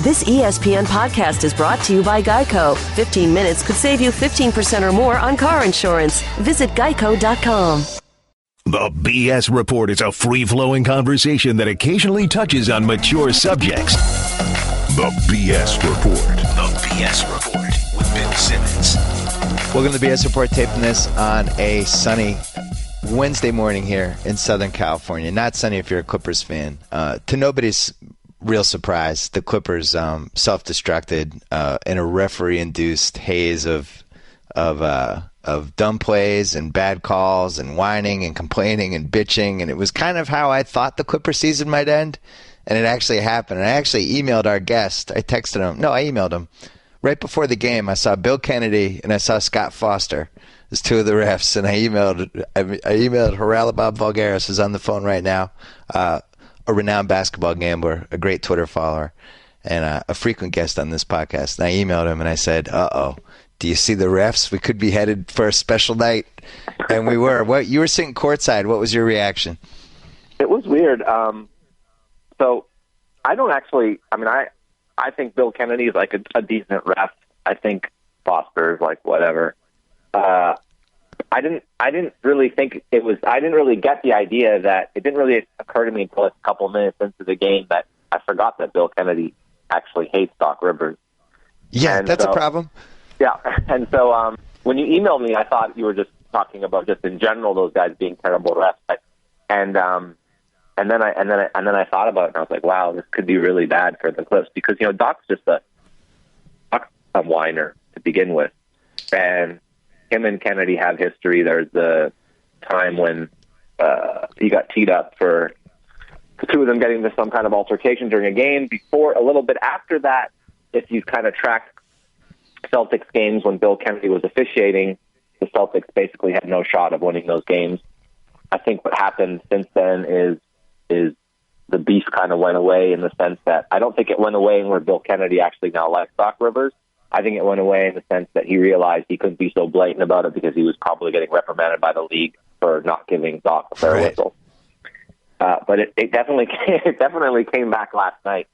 This ESPN podcast is brought to you by Geico. 15 minutes could save you 15% or more on car insurance. Visit geico.com. The BS Report is a free-flowing conversation that occasionally touches on mature subjects. The BS Report. The BS Report with Bill Simmons. Welcome to the BS Report, taping this on a sunny Wednesday morning here in Southern California. Not sunny if you're a Clippers fan. To nobody's real surprise, the Clippers self-destructed in a referee-induced haze of dumb plays and bad calls and whining and complaining and bitching. And it was kind of how I thought the Clipper season might end. And it actually happened. And I actually emailed our guest. I texted him. No, I emailed him. Right before the game, I saw Bill Kennedy and I saw Scott Foster as two of the refs. And I emailed Haralabos Voulgaris, who's on the phone right now, a renowned basketball gambler, a great Twitter follower, and a frequent guest on this podcast. And I emailed him and I said, uh-oh. Do you see the refs? We could be headed for a special night. And we were. What, you were sitting courtside. What was your reaction? It was weird. So I don't actually – I think Bill Kennedy is like a decent ref. I think Foster is like whatever. I didn't really think it was – I didn't really get the idea that – it didn't really occur to me until a couple minutes into the game that I forgot that Bill Kennedy actually hates Doc Rivers. Yeah, and that's a problem. Yeah, and so when you emailed me, I thought you were just talking about just in general those guys being terrible refs, and then I thought about it and I was like, wow, this could be really bad for the Clips because Doc's just a whiner to begin with, and him and Kennedy have history. There's the time when he got teed up for the two of them getting into some kind of altercation during a game. Before a little bit after that, if you kind of track Celtics games when Bill Kennedy was officiating, the Celtics basically had no shot of winning those games. I think what happened since then is the beef kind of went away in the sense that I don't think it went away where Bill Kennedy actually now likes Doc Rivers. I think it went away in the sense that he realized he couldn't be so blatant about it because he was probably getting reprimanded by the league for not giving Doc a fair whistle. But it definitely came back last night.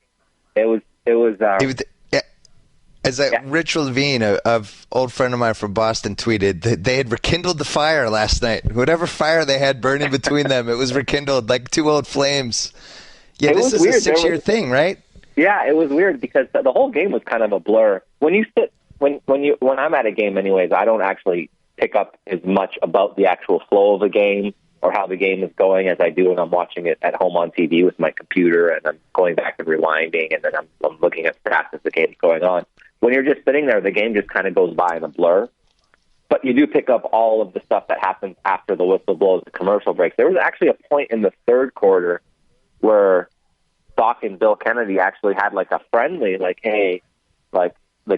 As Rich Levine, of old friend of mine from Boston, tweeted that they had rekindled the fire last night. Whatever fire they had burning between them, it was rekindled like two old flames. Yeah, this is a 6-year thing, right? Yeah, it was weird because the whole game was kind of a blur. When I'm at a game, anyways, I don't actually pick up as much about the actual flow of the game or how the game is going as I do when I'm watching it at home on TV with my computer and I'm going back and rewinding and then I'm looking at stats as the game's going on. When you're just sitting there, the game just kind of goes by in a blur. But you do pick up all of the stuff that happens after the whistle blows, the commercial breaks. There was actually a point in the third quarter where Doc and Bill Kennedy actually had like a friendly, like, hey, like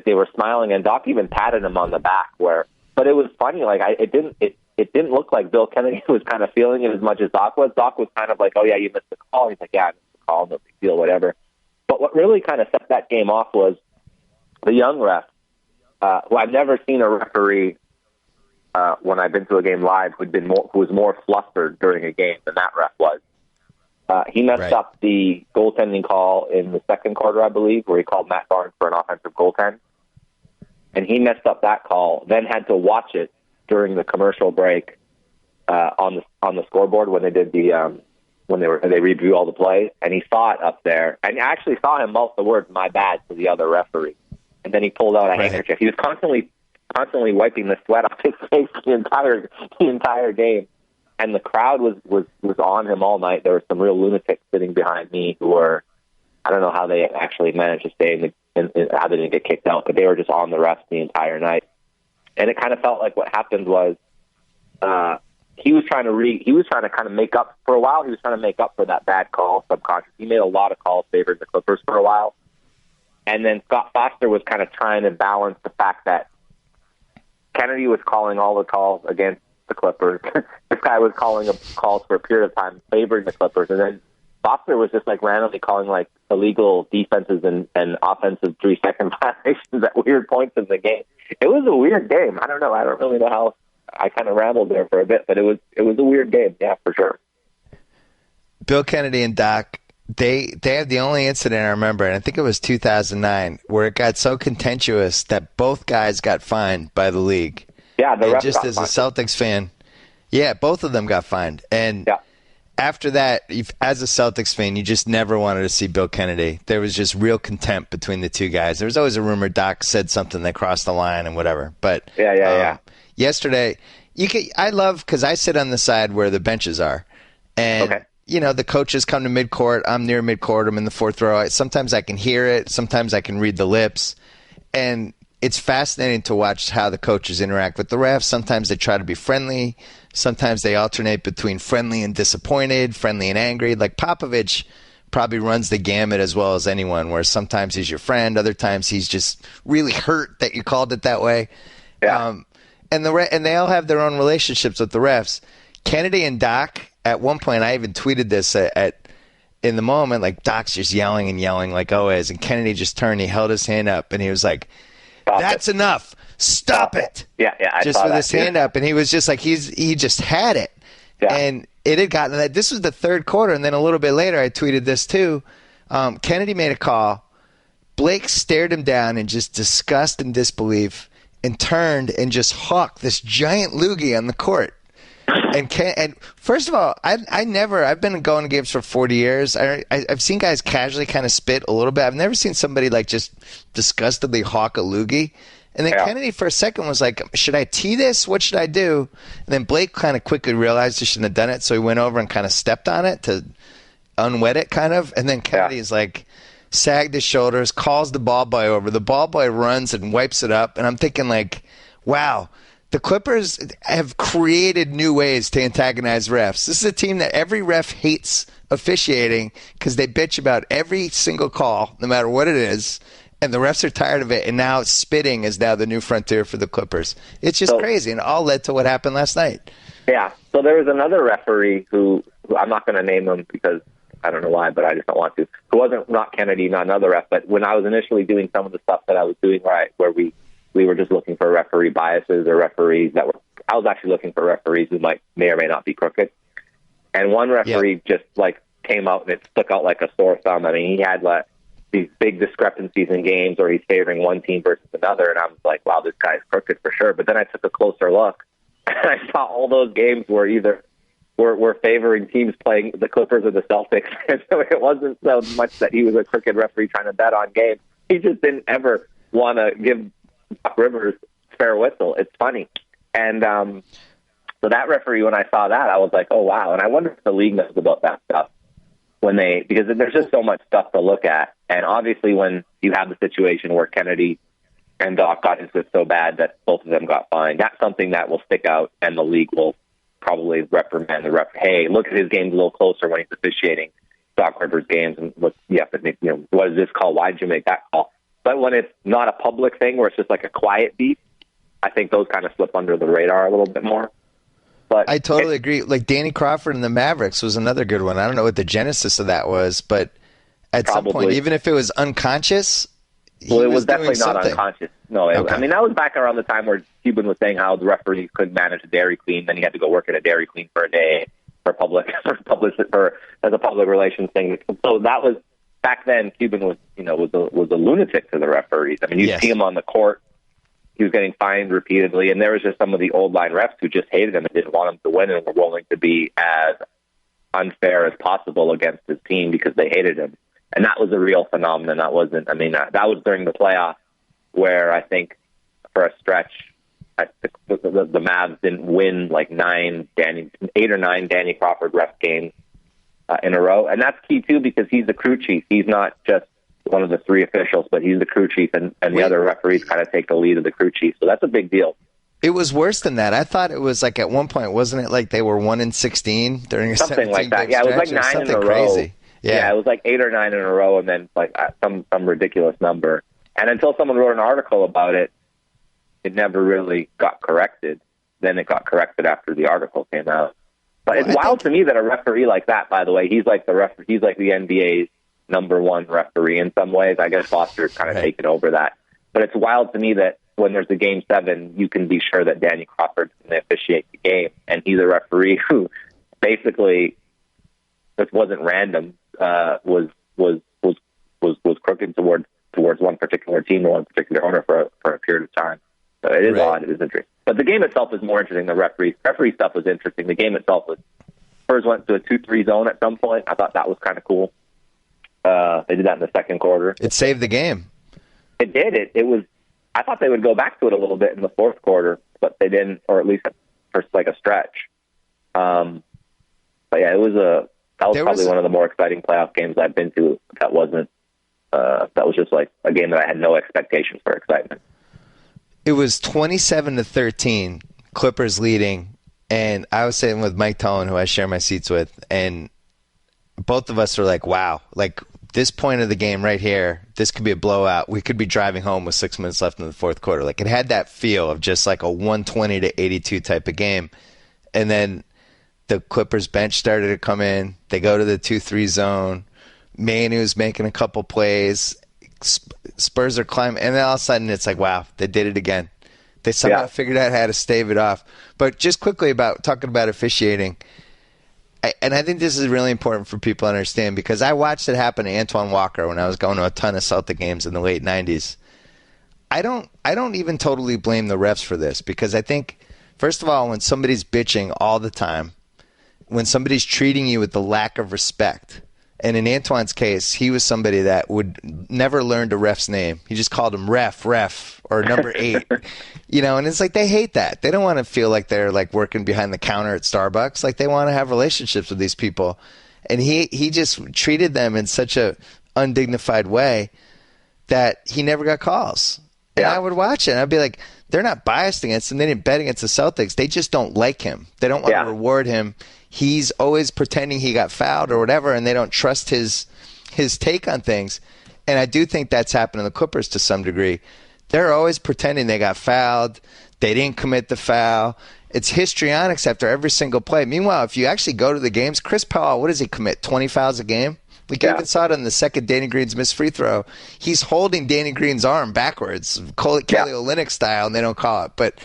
they were smiling, and Doc even patted him on the back. But it was funny, like it didn't look like Bill Kennedy was kind of feeling it as much as Doc was. Doc was kind of like, oh yeah, you missed the call. He's like, yeah, I missed the call, no big deal, whatever. But what really kind of set that game off was the young ref, who I've never seen a referee when I've been to a game live who was more flustered during a game than that ref was. He messed up the goaltending call in the second quarter, I believe, where he called Matt Barnes for an offensive goaltend. And he messed up that call, then had to watch it during the commercial break on the scoreboard when they did they review all the plays, and he saw it up there. And I actually saw him mouth the words "my bad" to the other referee. And then he pulled out a handkerchief. He was constantly wiping the sweat off his face the entire game. And the crowd was on him all night. There were some real lunatics sitting behind me who were, I don't know how they actually managed to stay how they didn't get kicked out, but they were just on the refs the entire night. And it kind of felt like what happened was he was trying to kind of make up for a while. He was trying to make up for that bad call subconscious. He made a lot of calls favoring the Clippers for a while. And then Scott Foster was kind of trying to balance the fact that Kennedy was calling all the calls against the Clippers. This guy was calling calls for a period of time favoring the Clippers. And then Foster was just like randomly calling like illegal defenses and offensive 3-second violations at weird points in the game. It was a weird game. I don't know. I don't really know how. I kind of rambled there for a bit, but it was a weird game. Yeah, for sure. Bill Kennedy and Doc they have the only incident I remember, and I think it was 2009, where it got so contentious that both guys got fined by the league. Yeah, the ref just got as a fined. Celtics fan, yeah, both of them got fined. And after that, as a Celtics fan, you just never wanted to see Bill Kennedy. There was just real contempt between the two guys. There was always a rumor Doc said something that crossed the line and whatever. But yesterday, I love because I sit on the side where the benches are, and the coaches come to midcourt. I'm near midcourt. I'm in the fourth row. Sometimes I can hear it. Sometimes I can read the lips, and it's fascinating to watch how the coaches interact with the refs. Sometimes they try to be friendly. Sometimes they alternate between friendly and disappointed, friendly and angry. Like Popovich probably runs the gamut as well as anyone, where sometimes he's your friend, other times he's just really hurt that you called it that way. Yeah. And they all have their own relationships with the refs. Kennedy and Doc, at one point, I even tweeted this in the moment, like Doc's just yelling and yelling like always, and Kennedy just turned, he held his hand up, and he was like, "That's enough. Stop it." Yeah, I just saw with that, his hand up, and he was just like he just had it. Yeah. And it had gotten that. This was the third quarter, and then a little bit later, I tweeted this too. Kennedy made a call. Blake stared him down in just disgust and disbelief, and turned and just hawked this giant loogie on the court. And first of all, I've been going to games for 40 years. I've seen guys casually kind of spit a little bit. I've never seen somebody like just disgustedly hawk a loogie. And then Kennedy for a second was like, should I tee this? What should I do? And then Blake kind of quickly realized he shouldn't have done it. So he went over and kind of stepped on it to unwet it kind of. And then Kennedy's like sagged his shoulders, calls the ball boy over. The ball boy runs and wipes it up. And I'm thinking like, wow, the Clippers have created new ways to antagonize refs. This is a team that every ref hates officiating because they bitch about every single call, no matter what it is. And the refs are tired of it, and now spitting is now the new frontier for the Clippers. It's just crazy, and it all led to what happened last night. Yeah, so there was another referee who I'm not going to name him because I don't know why, but I just don't want to, who wasn't not Kennedy, not another ref, but when I was initially doing some of the stuff that I was doing where we were just looking for referee biases or referees I was actually looking for referees who may or may not be crooked. And one referee just came out and it stuck out like a sore thumb. I mean, he had these big discrepancies in games or he's favoring one team versus another. And I was like, wow, this guy's crooked for sure. But then I took a closer look and I saw all those games where either were favoring teams playing the Clippers or the Celtics. And so it wasn't so much that he was a crooked referee trying to bet on games. He just didn't ever want to give Doc Rivers fair whistle. It's funny. And so that referee, when I saw that, I was like, oh, wow. And I wonder if the league knows about that stuff. Because there's just so much stuff to look at. And obviously when you have the situation where Kennedy and Doc got into it so bad that both of them got fined, that's something that will stick out and the league will probably reprimand the ref. Hey, look at his games a little closer when he's officiating Doc Rivers games. And what is this call? Why did you make that call? But when it's not a public thing where it's just like a quiet beef, I think those kind of slip under the radar a little bit more. But I totally agree. Like Danny Crawford and the Mavericks was another good one. I don't know what the genesis of that was, but at some point, even if it was unconscious, it was definitely not something. Unconscious. No, I mean, that was back around the time where Cuban was saying how the referees couldn't manage a Dairy Queen, then he had to go work at a Dairy Queen for a day as a public relations thing. So that was back then. Cuban was a lunatic to the referees. I mean, you see him on the court. He was getting fined repeatedly, and there was just some of the old line refs who just hated him and didn't want him to win and were willing to be as unfair as possible against his team because they hated him. And that was a real phenomenon. That wasn't, I mean, that was during the playoffs where I think for a stretch, the Mavs didn't win like 8 or 9 Danny Crawford ref games in a row. And that's key too, because he's the crew chief. He's not just one of the 3 officials, but he's the crew chief, and the other referees kind of take the lead of the crew chief. So that's a big deal. It was worse than that. I thought it was like at one point, wasn't it like they were 1-16 during a something like that? Yeah, it was like 9 in a row. Crazy. Yeah, it was like 8 or 9 in a row, and then like some ridiculous number. And until someone wrote an article about it, it never really got corrected. Then it got corrected after the article came out. But it's wild to me that a referee like that, by the way, he's like the NBA's number 1 referee in some ways. I guess Foster's kind of taken over that. But it's wild to me that when there's a Game 7, you can be sure that Danny Crawford's going to officiate the game. And he's a referee who basically, this wasn't random. was crooked towards one particular team or one particular owner for a period of time. So it is odd. It is interesting. But the game itself is more interesting than referee stuff was interesting. The game itself was, Spurs went to a 2-3 zone at some point. I thought that was kind of cool. They did that in the second quarter. It saved the game. It did. It was. I thought they would go back to it a little bit in the fourth quarter, but they didn't, or at least for like a stretch. But yeah, that was probably one of the more exciting playoff games I've been to. That was just like a game that I had no expectations for excitement. It was 27-13, Clippers leading, and I was sitting with Mike Tollin, who I share my seats with, and both of us were like, wow, like this point of the game right here, this could be a blowout. We could be driving home with 6 minutes left in the fourth quarter. Like it had that feel of just like a 120-82 type of game. And then the Clippers bench started to come in. They go to the 2-3 zone. Manu's making a couple plays. Spurs are climbing. And then all of a sudden it's like, wow, they did it again. They somehow figured out how to stave it off. But just quickly about talking about officiating, and I think this is really important for people to understand because I watched it happen to Antoine Walker when I was going to a ton of Celtic games in the late 90s. I don't even totally blame the refs for this because I think, first of all, when somebody's bitching all the time, when somebody's treating you with the lack of respect, and in Antoine's case, he was somebody that would never learn a ref's name. He just called him ref, or number 8. And it's like they hate that. They don't want to feel like they're like working behind the counter at Starbucks. Like they want to have relationships with these people. And he just treated them in such a undignified way that he never got calls. And I would watch it and I'd be like, they're not biased against him. They didn't bet against the Celtics. They just don't like him. They don't want to reward him. He's always pretending he got fouled or whatever, and they don't trust his take on things. And I do think that's happened to the Clippers to some degree. They're always pretending they got fouled. They didn't commit the foul. It's histrionics after every single play. Meanwhile, if you actually go to the games, Chris Paul, what does he commit, 20 fouls a game? We even saw it on the second Danny Green's missed free throw. He's holding Danny Green's arm backwards, Kelly Olynyk style, and they don't call it. But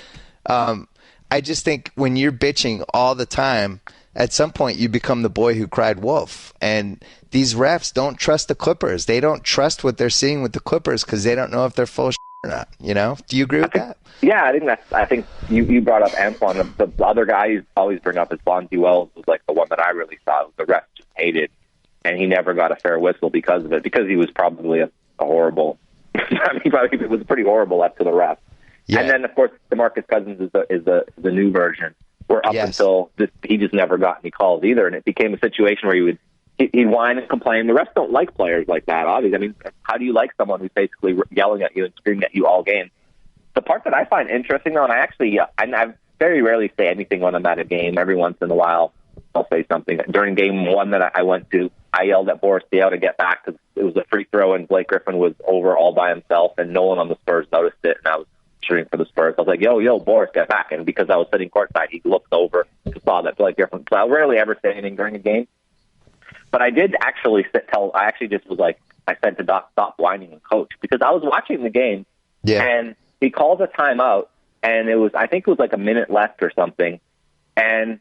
I just think when you're bitching all the time, at some point you become the boy who cried wolf. And these refs don't trust the Clippers. They don't trust what they're seeing with the Clippers because they don't know if they're full of shit or not. Do you agree with that? Yeah, I think you brought up Antoine. The other guy you always bring up is Bonzi Wells was like the one that I really saw. The refs just hated, and he never got a fair whistle because of it, because he was probably a horrible. He was pretty horrible up to the refs. Yeah. And then of course DeMarcus Cousins is the new version. Where up until this, he just never got any calls either, and it became a situation where he'd whine and complain. The refs don't like players like that, obviously. I mean, how do you like someone who's basically yelling at you and screaming at you all game? The part that I find interesting, though, and I very rarely say anything when I'm at a game. Every once in a while, I'll say something. During game one that I went to, I yelled at Boris Diaw to get back because it was a free throw and Blake Griffin was over all by himself, and no one on the Spurs noticed it, and I was cheering for the Spurs. I was like, yo, Boris, get back. And because I was sitting courtside, he looked over and saw that Blake Griffin. So I rarely ever say anything during a game. But I did actually just was like, I said to Doc, stop whining and coach, because I was watching the game and he calls a timeout, and I think it was like a minute left or something. And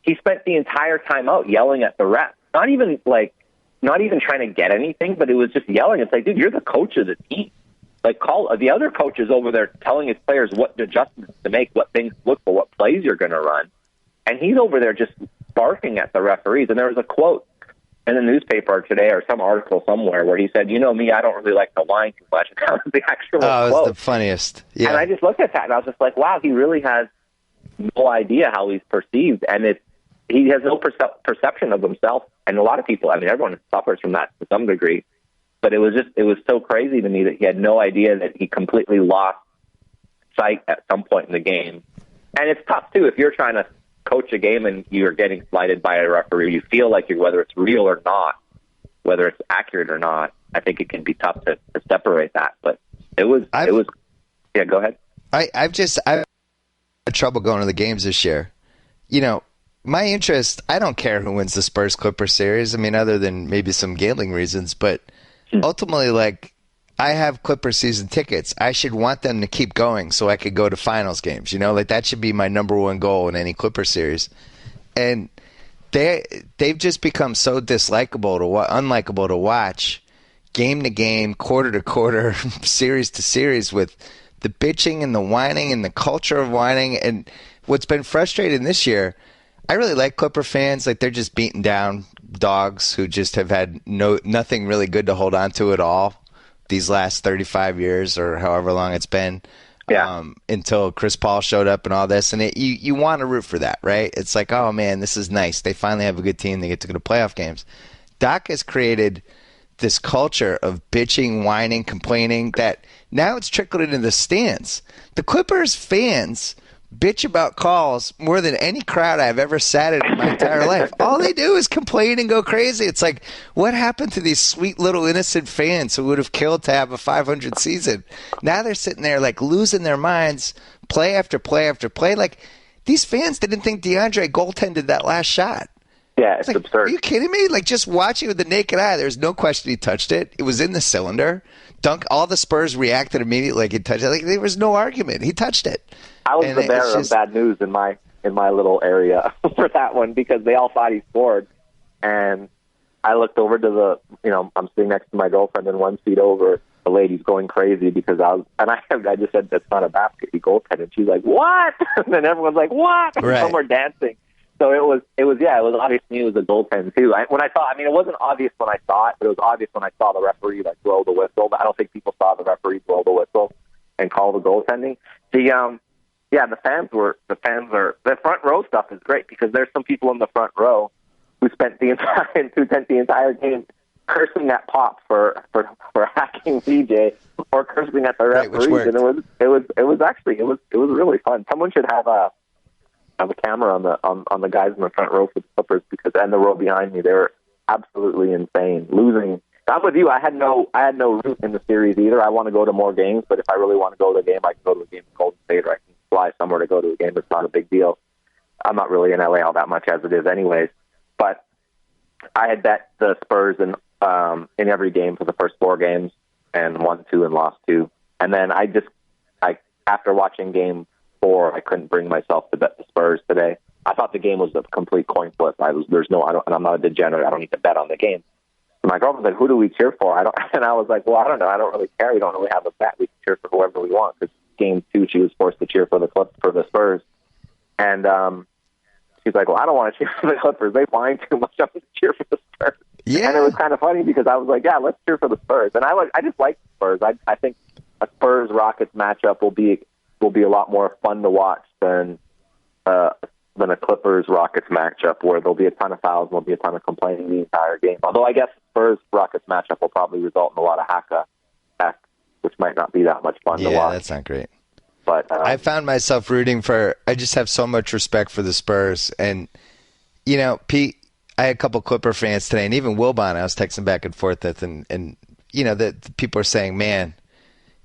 he spent the entire timeout yelling at the ref. Not even trying to get anything, but it was just yelling. It's like, dude, you're the coach of the team. Like, call the other coaches over there telling his players what adjustments to make, what things to look for, what plays you're going to run. And he's over there just barking at the referees. And there was a quote in the newspaper today or some article somewhere where he said, you know me, I don't really like to whine too much. And that was the actual quote. Oh, it was the funniest. Yeah. And I just looked at that and I was just like, wow, he really has no idea how he's perceived. And he has no perception of himself. And a lot of people, I mean, everyone suffers from that to some degree. But it was so crazy to me that he had no idea that he completely lost sight at some point in the game. And it's tough, too, if you're trying to coach a game and you're getting slighted by a referee. You feel like whether it's real or not, whether it's accurate or not, I think it can be tough to separate that. But it was, yeah, go ahead. I've had trouble going to the games this year. My interest, I don't care who wins the Spurs-Clippers series. I mean, other than maybe some gambling reasons, but ultimately, I have Clippers season tickets. I should want them to keep going so I could go to finals games. That should be my number one goal in any Clippers series. And they've just become so unlikable to watch, game to game, quarter to quarter, series to series, with the bitching and the whining and the culture of whining. And what's been frustrating this year, I really like Clipper fans. Like, they're just beating down dogs who just have had nothing really good to hold on to at all these last 35 years or however long it's been. Yeah. Until Chris Paul showed up and all this. And you want to root for that, right? It's like, oh, man, this is nice. They finally have a good team. They get to go to playoff games. Doc has created this culture of bitching, whining, complaining that now it's trickled into the stands. The Clippers fans bitch about calls more than any crowd I've ever sat in my entire life. All they do is complain and go crazy. It's like, what happened to these sweet little innocent fans who would have killed to have a 500 season? Now they're sitting there like losing their minds, play after play after play. Like, these fans didn't think DeAndre goaltended that last shot. Yeah, it's like, absurd. Are you kidding me? Like, just watching with the naked eye, there's no question he touched it. It was in the cylinder. All the Spurs reacted immediately like he touched it. Like, there was no argument. He touched it. I was the bearer of bad news in my little area for that one, because they all thought he scored, and I looked over to I'm sitting next to my girlfriend, and 1 seat over, the lady's going crazy because I just said, that's not a basket, he goaltended. She's like, what? And then everyone's like, what? Right. Some were dancing. So it was obvious to me it was a goaltend too. It wasn't obvious when I saw it, but it was obvious when I saw the referee blow the whistle. But I don't think people saw the referee blow the whistle and call the goaltending. The front row stuff is great, because there's some people in the front row who spent the entire game cursing at Pop for hacking DJ, or cursing at the referees, right, and it was really fun. Someone should have a camera on the guys in the front row for the Clippers, and the row behind me, they were absolutely insane. Losing. I'm with you. I had no root in the series either. I want to go to more games, but if I really want to go to a game, I can go to a game in Golden State, or I can fly somewhere to go to a game. It's not a big deal. I'm not really in LA all that much as it is anyways. But I had bet the Spurs in every game for the first 4 games, and won 2 and lost 2. And then after watching game 4, I couldn't bring myself to bet the Spurs today. I thought the game was a complete coin flip. And I'm not a degenerate. I don't need to bet on the game. And my girlfriend was like, who do we cheer for? And I was like, well, I don't know. I don't really care. We don't really have a bet. We can cheer for whoever we want. Because game 2, she was forced to cheer for the Spurs. And she's like, well, I don't want to cheer for the Clippers. They whine too much. I'm going to cheer for the Spurs. Yeah. And it was kind of funny, because I was like, yeah, let's cheer for the Spurs. And I just like the Spurs. I think a Spurs-Rockets matchup will be a lot more fun to watch than a Clippers-Rockets matchup, where there'll be a ton of fouls and there'll be a ton of complaining the entire game. Although I guess Spurs-Rockets matchup will probably result in a lot of hack, which might not be that much fun to watch. Yeah, that's not great. But I found myself I just have so much respect for the Spurs. And, Pete, I had a couple Clipper fans today, and even Wilbon, I was texting back and forth with, and the people are saying, man,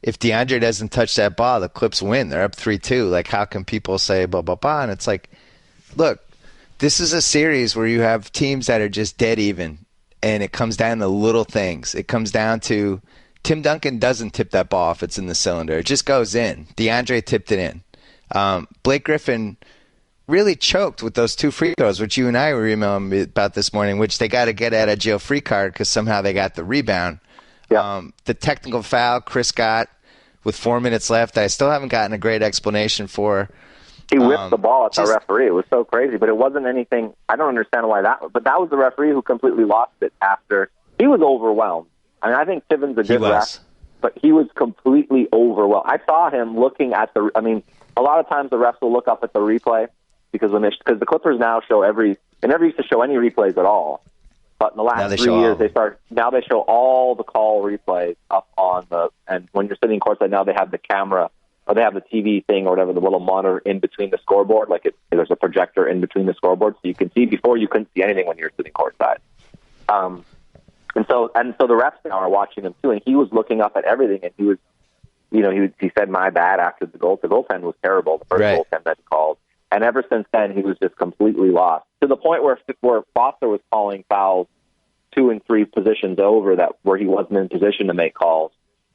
if DeAndre doesn't touch that ball, the Clips win. They're up 3-2. Like, how can people say blah, blah, blah? And it's like, look, this is a series where you have teams that are just dead even, and it comes down to little things. It comes down to Tim Duncan doesn't tip that ball if it's in the cylinder. It just goes in. DeAndre tipped it in. Blake Griffin really choked with those 2 free throws, which you and I were emailing me about this morning, which they got to get out of jail free card because somehow they got the rebound. Yeah. The technical foul Chris got with 4 minutes left, I still haven't gotten a great explanation for. He whipped the ball at the referee. It was so crazy, but it wasn't anything. I don't understand why but that was the referee who completely lost it after. He was overwhelmed. I mean, I think Tibbins a good ref, but he was completely overwhelmed. I saw him looking at a lot of times the refs will look up at the replay, because the Clippers now show they never used to show any replays at all. But in the last 3 years, they show all the call replays up and when you're sitting courtside now, they have the camera, or they have the TV thing or whatever, the little monitor in between the scoreboard. Like there's a projector in between the scoreboard, so you can see. Before, you couldn't see anything when you were sitting courtside. And so the refs now are watching him too, and he was looking up at everything, and he was, he said my bad after the goal. The goaltend was terrible, the first goaltend that he called. And ever since then, he was just completely lost, to the point where Foster was calling fouls 2 and 3 positions over where he wasn't in position to make calls.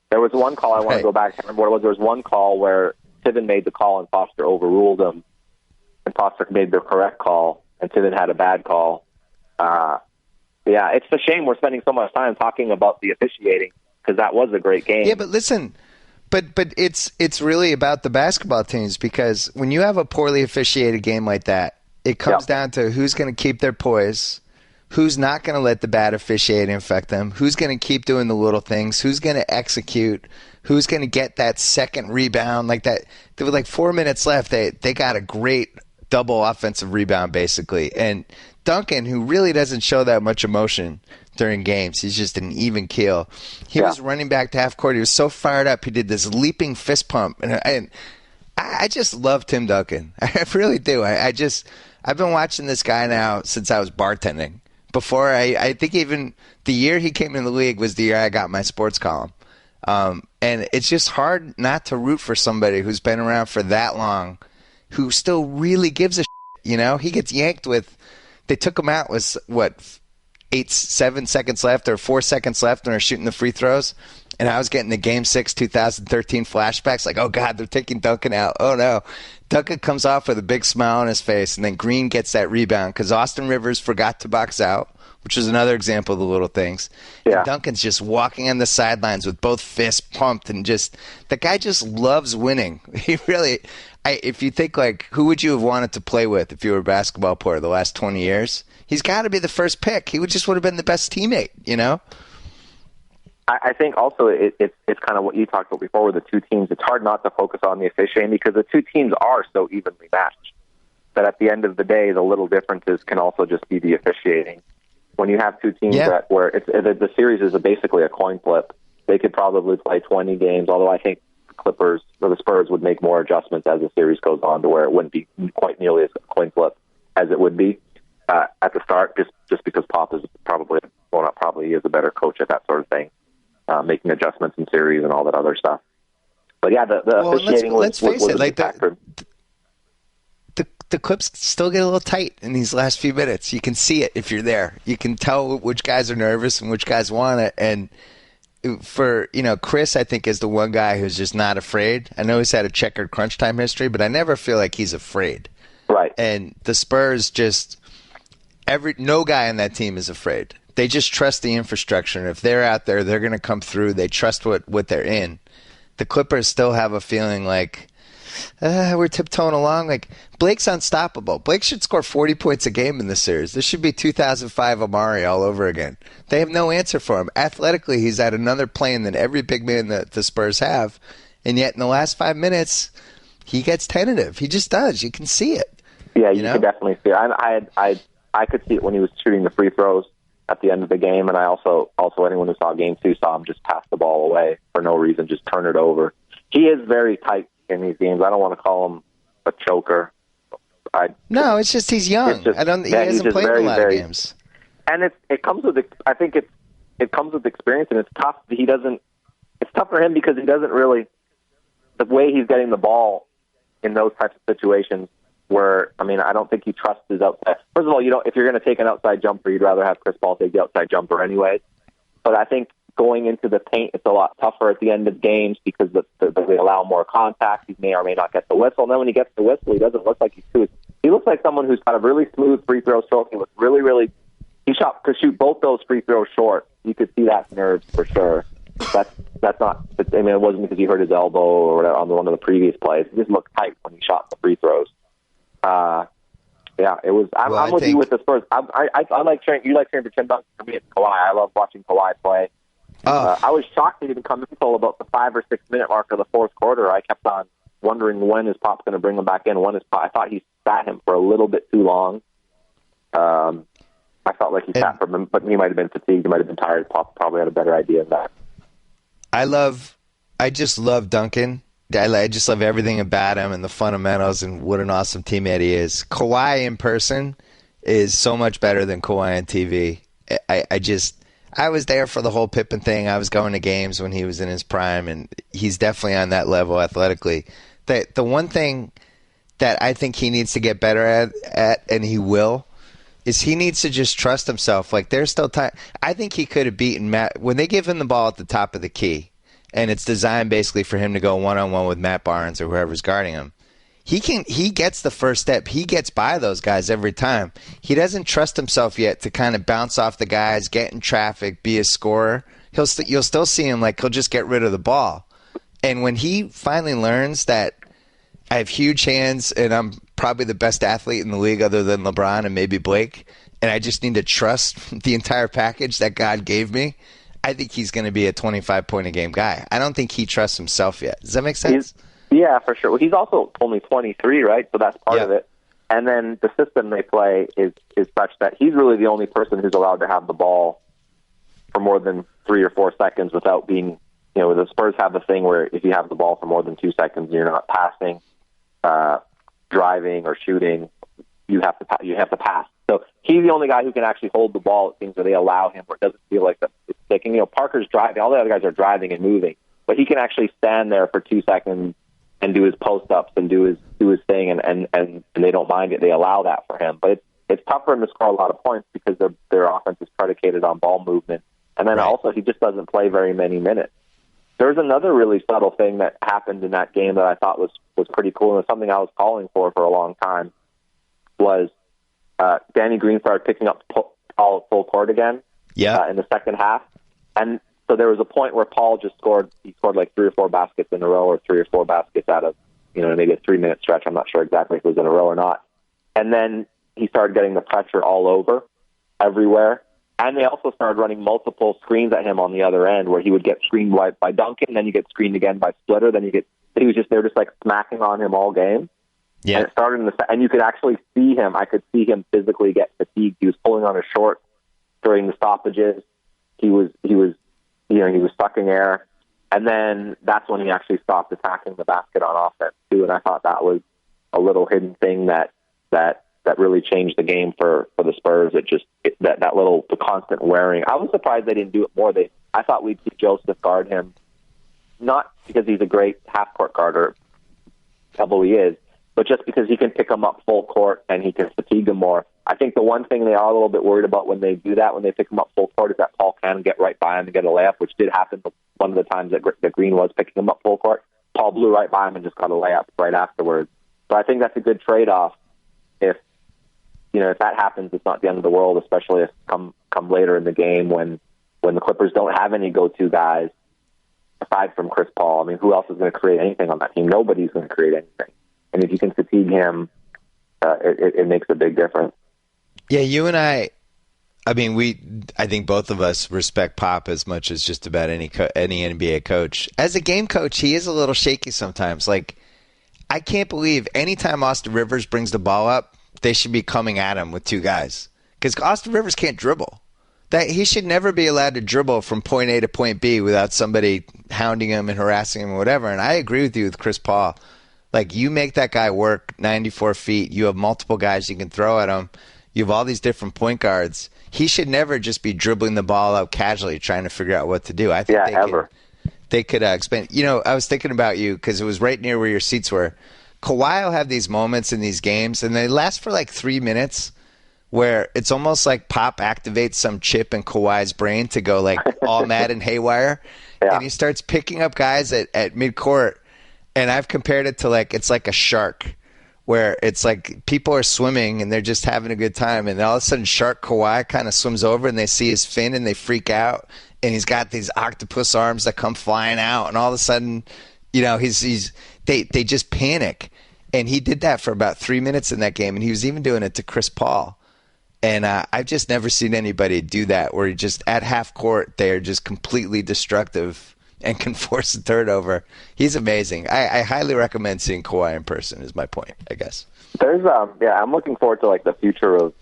There was one call, I want to go back, I can't remember what it was. There was one call where Tibbin made the call and Foster overruled him, and Foster made the correct call, and Timmon had a bad call. Yeah, it's a shame we're spending so much time talking about the officiating because that was a great game. Yeah, but listen, but it's really about the basketball teams, because when you have a poorly officiated game like that, it comes down to who's going to keep their poise, who's not going to let the bad officiating affect them, who's going to keep doing the little things, who's going to execute, who's going to get that second rebound. Like that, there were like 4 minutes left. They got a great double offensive rebound basically, and Duncan, who really doesn't show that much emotion during games, he's just an even keel. He was running back to half court. He was so fired up. He did this leaping fist pump, and I just love Tim Duncan. I really do. I've been watching this guy now since I was bartending. Before I think even the year he came in the league was the year I got my sports column. And it's just hard not to root for somebody who's been around for that long, who still really gives a shit. You know, he gets yanked with. They took him out with, 7 seconds left or 4 seconds left when they're shooting the free throws. And I was getting the Game 6 2013 flashbacks like, oh, God, they're taking Duncan out. Oh, no. Duncan comes off with a big smile on his face, and then Green gets that rebound because Austin Rivers forgot to box out, which is another example of the little things. Yeah. And Duncan's just walking on the sidelines with both fists pumped, and just the guy just loves winning. He really – if you think, like, who would you have wanted to play with if you were a basketball player the last 20 years? He's got to be the first pick. He just would have been the best teammate, you know? I think also it's kind of what you talked about before with the two teams. It's hard not to focus on the officiating because the two teams are so evenly matched that at the end of the day, the little differences can also just be the officiating. When you have two teams where the series is basically a coin flip, they could probably play 20 games, although I think Clippers or the Spurs would make more adjustments as the series goes on to where it wouldn't be quite nearly as a coin flip as it would be at the start, just because Pop is probably, well, not probably, he is a better coach at that sort of thing, making adjustments in series and all that other stuff. But yeah, the officiating let's face it, like factor. The Clips still get a little tight in these last few minutes. You can see it if you're there. You can tell which guys are nervous and which guys want it, and for, Chris, I think, is the one guy who's just not afraid. I know he's had a checkered crunch time history, but I never feel like he's afraid. Right. And the Spurs no guy on that team is afraid. They just trust the infrastructure. And if they're out there, they're going to come through. They trust what they're in. The Clippers still have a feeling like, we're tiptoeing along. Like, Blake's unstoppable. Blake should score 40 points a game in this series. This should be 2005 Amari all over again. They have no answer for him. Athletically, he's at another plane than every big man that the Spurs have. And yet in the last 5 minutes, he gets tentative. He just does. You can see it. Yeah, you can definitely see it. I could see it when he was shooting the free throws at the end of the game, and I also anyone who saw Game 2 saw him just pass the ball away for no reason, just turn it over. He is very tight in these games. I don't want to call him a choker. No, it's just he's young. He hasn't played a lot of games. And it comes with it comes with experience, and it's tough. It's tough for him because he doesn't really, the way he's getting the ball in those types of situations where, I don't think he trusts his outside. First of all, if you're going to take an outside jumper, you'd rather have Chris Paul take the outside jumper anyways. But I think going into the paint, it's a lot tougher at the end of games because they allow more contact. He may or may not get the whistle. And then when he gets the whistle, he doesn't look like he's too. He looks like someone who's got a really smooth free throw stroke. He looks really, really. He could shoot both those free throws short. You could see that nerves for sure. That's not. It wasn't because he hurt his elbow or whatever on one of the previous plays. He just looked tight when he shot the free throws. Yeah, it was. I'm with you with the Spurs. I like cheering. You like cheering for Tim Duncan. For me, it's Kawhi. I love watching Kawhi play. I was shocked he didn't come in until about the 5 or 6 minute mark of the fourth quarter. I kept on wondering when is Pop going to bring him back in. I thought he sat him for a little bit too long. I felt like he sat for him, but he might have been fatigued. He might have been tired. Pop probably had a better idea of that. I just love Duncan. I just love everything about him and the fundamentals and what an awesome teammate he is. Kawhi in person is so much better than Kawhi on TV. I was there for the whole Pippen thing. I was going to games when he was in his prime, and he's definitely on that level athletically. The one thing that I think he needs to get better at, and he will, is he needs to just trust himself. Like, there's still time. I think he could have beaten Matt when they give him the ball at the top of the key, and it's designed basically for him to go one-on-one with Matt Barnes or whoever's guarding him. He gets the first step. He gets by those guys every time. He doesn't trust himself yet to kind of bounce off the guys, get in traffic, be a scorer. You'll still see him like he'll just get rid of the ball. And when he finally learns that I have huge hands and I'm probably the best athlete in the league other than LeBron and maybe Blake, and I just need to trust the entire package that God gave me, I think he's going to be a 25-point-a-game guy. I don't think he trusts himself yet. Does that make sense? Yeah, for sure. Well, he's also only 23, right? So that's part of it. And then the system they play is such that he's really the only person who's allowed to have the ball for more than 3 or 4 seconds without being, the Spurs have the thing where if you have the ball for more than 2 seconds, you're not passing, driving, or shooting. You have to pass. So he's the only guy who can actually hold the ball. It seems where they allow him, where it doesn't feel like it's sticking. Parker's driving. All the other guys are driving and moving, but he can actually stand there for 2 seconds and do his post-ups and do his thing, and they don't mind it. They allow that for him. But it's tough for him to score a lot of points because their offense is predicated on ball movement. And then also he just doesn't play very many minutes. There's another really subtle thing that happened in that game that I thought was pretty cool, and something I was calling for a long time, was Danny Green started picking up Paul full court again in the second half. And so there was a point where Paul just scored like 3 or 4 baskets in a row, or 3 or 4 baskets out of, maybe a 3-minute stretch. I'm not sure exactly if it was in a row or not. And then he started getting the pressure all over, everywhere. And they also started running multiple screens at him on the other end, where he would get screened by Duncan, then you get screened again by Splitter, they were just like smacking on him all game. Yeah. And it started and you could actually see him. I could see him physically get fatigued. He was pulling on his shorts during the stoppages. He was sucking air. And then that's when he actually stopped attacking the basket on offense too. And I thought that was a little hidden thing that really changed the game for the Spurs. The constant wearing. I was surprised they didn't do it more. I thought we'd see Joseph guard him, not because he's a great half-court guarder, although he is, but just because he can pick him up full court and he can fatigue him more. I think the one thing they are a little bit worried about when they do that, when they pick him up full court, is that Paul can get right by him and get a layup, which did happen one of the times that Green was picking him up full court. Paul blew right by him and just got a layup right afterwards. So I think that's a good trade-off. If that happens, it's not the end of the world, especially if come later in the game when the Clippers don't have any go-to guys aside from Chris Paul. I mean, who else is going to create anything on that team? Nobody's going to create anything. And if you can fatigue him, it makes a big difference. Yeah, you and I think both of us respect Pop as much as just about any NBA coach. As a game coach, he is a little shaky sometimes. Like, I can't believe anytime Austin Rivers brings the ball up, they should be coming at him with 2 guys. Because Austin Rivers can't dribble. He should never be allowed to dribble from point A to point B without somebody hounding him and harassing him or whatever. And I agree with you with Chris Paul. Like, you make that guy work 94 feet. You have multiple guys you can throw at him. You have all these different point guards. He should never just be dribbling the ball out casually trying to figure out what to do. I think they could expand. I was thinking about you because it was right near where your seats were. Kawhi will have these moments in these games, and they last for like 3 minutes, where it's almost like Pop activates some chip in Kawhi's brain to go like all mad and haywire. Yeah. And he starts picking up guys at midcourt. And I've compared it to it's like a shark, where it's like people are swimming and they're just having a good time. And all of a sudden Shark Kawhi kind of swims over and they see his fin and they freak out. And he's got these octopus arms that come flying out. And all of a sudden, they just panic. And he did that for about 3 minutes in that game. And he was even doing it to Chris Paul. And I've just never seen anybody do that, where just at half court, they're just completely destructive and can force a turnover. He's amazing. I highly recommend seeing Kawhi in person, is my point, I guess. There's I'm looking forward to the future of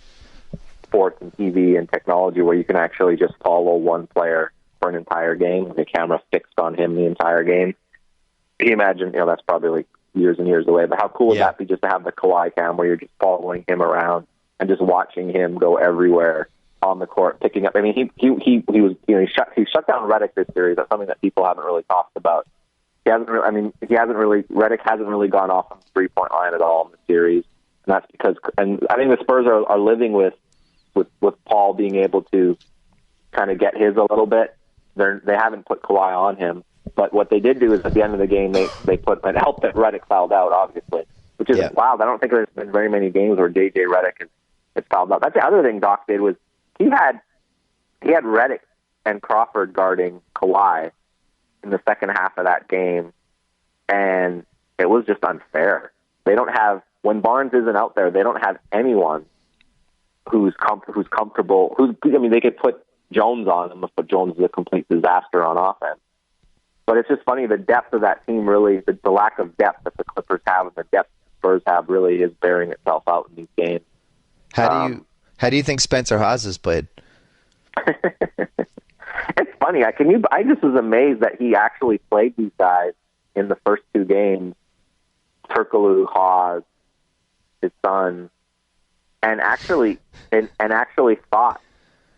sports and TV and technology, where you can actually just follow one player for an entire game with the camera fixed on him the entire game. Can you imagine, that's probably years and years away, but how cool would that be, just to have the Kawhi cam where you're just following him around and just watching him go everywhere on the court, picking up. I mean, he shut down Redick this series. That's something that people haven't really talked about. Redick hasn't really gone off on the 3-point line at all in the series, and that's because. And I think the Spurs are living with Paul being able to kind of get his a little bit. They haven't put Kawhi on him, but what they did do is at the end of the game they put, and it helped that Redick fouled out, obviously. which is wild. I don't think there's been very many games where J.J. Redick has fouled out. That's the other thing Doc did was he had Redick and Crawford guarding Kawhi in the second half of that game, and it was just unfair. They don't have, when Barnes isn't out there, they don't have anyone who's comfortable. They could put Jones on him, but Jones is a complete disaster on offense. But it's just funny, the depth of that team really, the lack of depth that the Clippers have and the depth the Spurs have really is bearing itself out in these games. How do you think Spencer Hawes has played? It's funny. I just was amazed that he actually played these guys in the first two games. Turkoglu, Hawes, his son, and actually thought.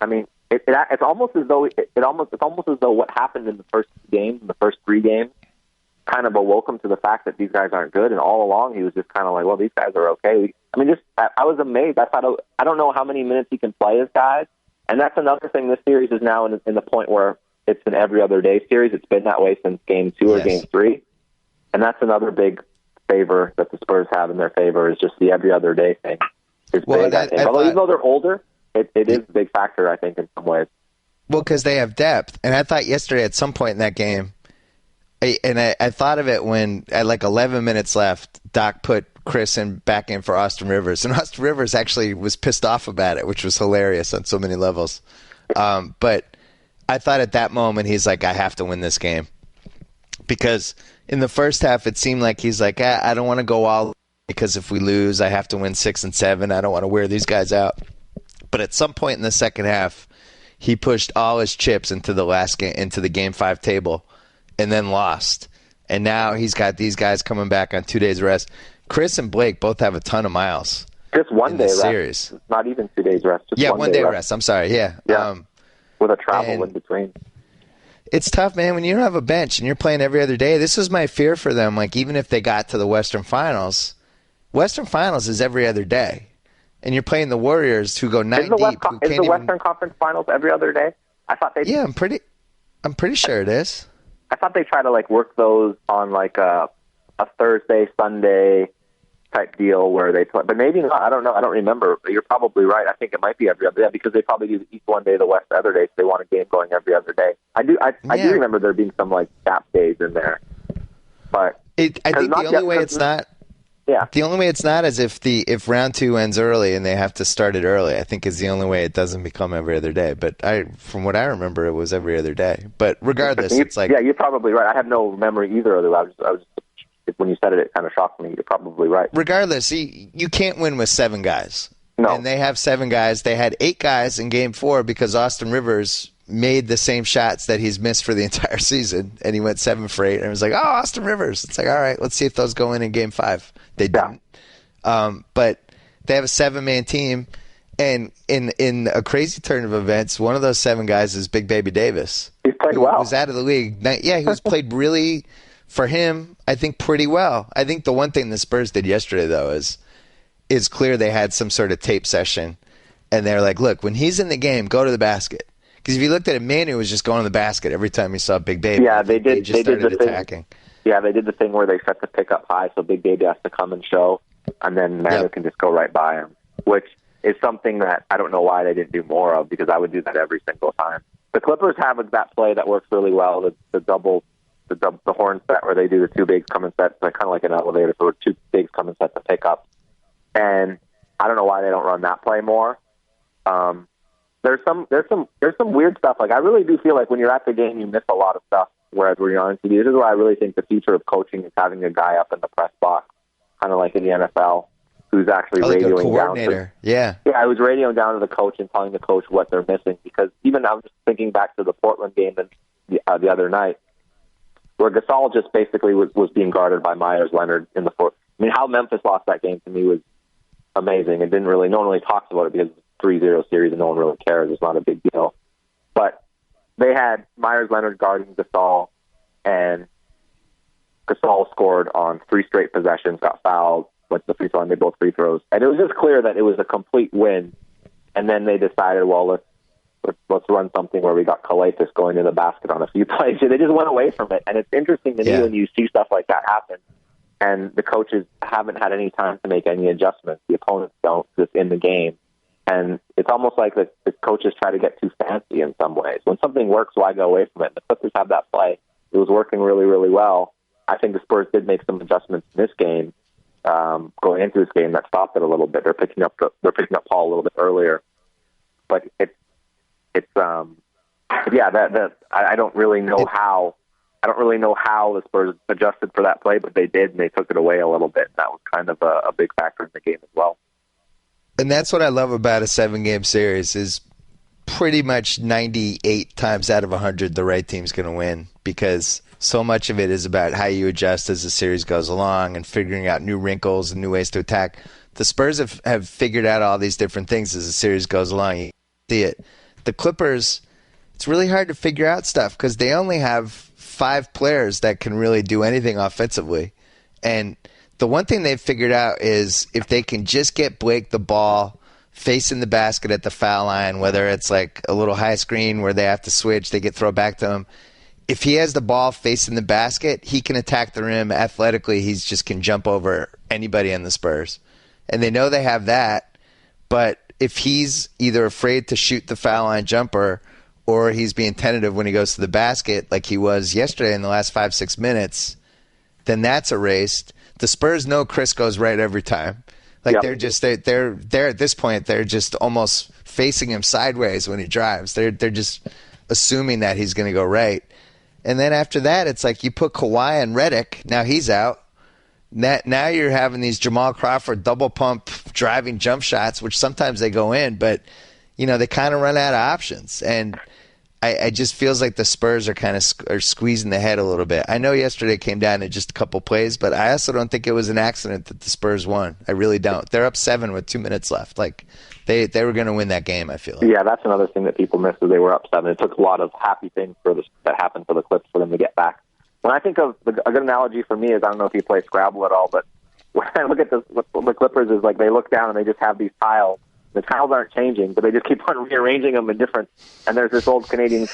I mean, it's almost as though what happened in the first games, in the first three games, kind of awoke him to the fact that these guys aren't good. And all along, he was just kind of like, well, these guys are okay. I was amazed. I don't know how many minutes he can play as guys. And that's another thing. This series is now in the point where it's an every other day series. It's been that way since game 2 or game 3. And that's another big favor that the Spurs have in their favor is just the every other day thing. Even though they're older, it is a big factor, I think, in some ways. Well, because they have depth. And I thought yesterday at some point in that game, I thought of it when at like 11 minutes left, Doc put Chris back in for Austin Rivers. And Austin Rivers actually was pissed off about it, which was hilarious on so many levels. But I thought at that moment, he's like, I have to win this game. Because in the first half, it seemed like he's like, I don't want to go all because if we lose, I have to win 6 and 7. I don't want to wear these guys out. But at some point in the second half, he pushed all his chips into the last game, into the Game 5 table, and then lost. And now he's got these guys coming back on 2 days rest. Chris and Blake both have a ton of miles. Just one day rest. Series. Not even 2 days rest. Just one day rest. I'm sorry. Yeah. With a travel in between. It's tough, man, when you don't have a bench and you're playing every other day. This was my fear for them. Like, even if they got to the Western Finals is every other day. And you're playing the Warriors who go 9 deep. Is the Western Conference Finals every other day? I thought they. Yeah, I'm pretty sure it is. I thought they try to work those on a Thursday, Sunday type deal where they play, but maybe not. I don't know. I don't remember. You're probably right. I think it might be every other day because they probably do the East one day, the West the other day. So they want a game going every other day. I do remember there being some gap days in there, but I think the only way it's not. Yeah. The only way it's not is if round 2 ends early and they have to start it early. I think is the only way it doesn't become every other day. But from what I remember, it was every other day. But regardless, it's like you're probably right. I have no memory either. I was when you said it, it kind of shocked me. You're probably right. Regardless, you can't win with 7 guys. No. And they have 7 guys. They had 8 guys in Game 4 because Austin Rivers made the same shots that he's missed for the entire season, and he went 7 for 8. And it was like, Austin Rivers. It's like, all right, let's see if those go in Game 5. They didn't. But they have a 7-man team, and in a crazy turn of events, one of those 7 guys is Big Baby Davis. He's played well. He was out of the league. Yeah, he was played really, for him, I think pretty well. I think the one thing the Spurs did yesterday, though, is clear they had some sort of tape session, and they're like, look, when he's in the game, go to the basket. Because if you looked at it, Manu was just going to the basket every time he saw Big Baby. Yeah, they did. They started attacking. Yeah, they did the thing where they set the pick up high, so Big Baby has to come and show, and then Manu can just go right by him, which is something that I don't know why they didn't do more of, because I would do that every single time. The Clippers have that play that works really well, the horn set where they do the 2 bigs come and set, kind of like an elevator, so 2 bigs come and set the pickup. And I don't know why they don't run that play more. There's some weird stuff. I really do feel like when you're at the game, you miss a lot of stuff. Whereas when you're on TV, this is why I really think the future of coaching is having a guy up in the press box, kind of like in the NFL, who's actually radioing down. I was radioing down to the coach and telling the coach what they're missing. Because even I was just thinking back to the Portland game the other night, where Gasol just basically was being guarded by Myers Leonard in the fourth. I mean, how Memphis lost that game to me was amazing. No one really talks about it because it's a 3-0 series and no one really cares. It's not a big deal. But they had Myers Leonard guarding Gasol, and Gasol scored on 3 straight possessions, got fouled, went to the free throw, and made both free throws. And it was just clear that it was a complete win. And then they decided, well, let's run something where we got Kalaitis going to the basket on a few plays. They just went away from it. And it's interesting to me when you see stuff like that happen. and the coaches haven't had any time to make any adjustments. The opponents don't, just in the game. And it's almost like the coaches try to get too fancy in some ways. When something works, why go away from it? The Clippers have that play. It was working really, really well. I think the Spurs did make some adjustments in this game, going into this game, that stopped it a little bit. They're picking up Paul a little bit earlier, but I don't really know how. I don't really know how the Spurs adjusted for that play, but they did, and they took it away a little bit. That was kind of a big factor in the game as well. And that's what I love about a 7-game series is pretty much 98 times out of 100 the right team's going to win, because so much of it is about how you adjust as the series goes along and figuring out new wrinkles and new ways to attack. The Spurs have figured out all these different things as the series goes along. You see it. The Clippers, it's really hard to figure out stuff because they only have 5 players that can really do anything offensively. And the one thing they've figured out is if they can just get Blake the ball facing the basket at the foul line, whether it's like a little high screen where they have to switch, they get throw back to him. If he has the ball facing the basket, he can attack the rim athletically. He just can jump over anybody in the Spurs. And they know they have that, but if he's either afraid to shoot the foul line jumper or he's being tentative when he goes to the basket like he was yesterday in the last 5-6 minutes, then that's erased. The Spurs know Chris goes right every time. Like, yep. they're at this point, they're just almost facing him sideways when he drives. They're just assuming that he's going to go right. And then after that, it's like you put Kawhi and Redick. Now he's out. Now you're having these Jamal Crawford double pump driving jump shots, which sometimes they go in, but they kind of run out of options. And I just feels like the Spurs are kind of are squeezing the head a little bit. I know yesterday came down to just a couple plays, but I also don't think it was an accident that the Spurs won. I really don't. They're up 7 with 2 minutes left. Like they were going to win that game, I feel like. Yeah, that's another thing that people missed, is they were up 7. It took a lot of happy things that happened for the Clips for them to get back. When I think of a good analogy for me is, I don't know if you play Scrabble at all, but when I look at the Clippers, is like they look down and they just have these tiles. The tiles aren't changing, but they just keep on rearranging them in different. And there's this old Canadian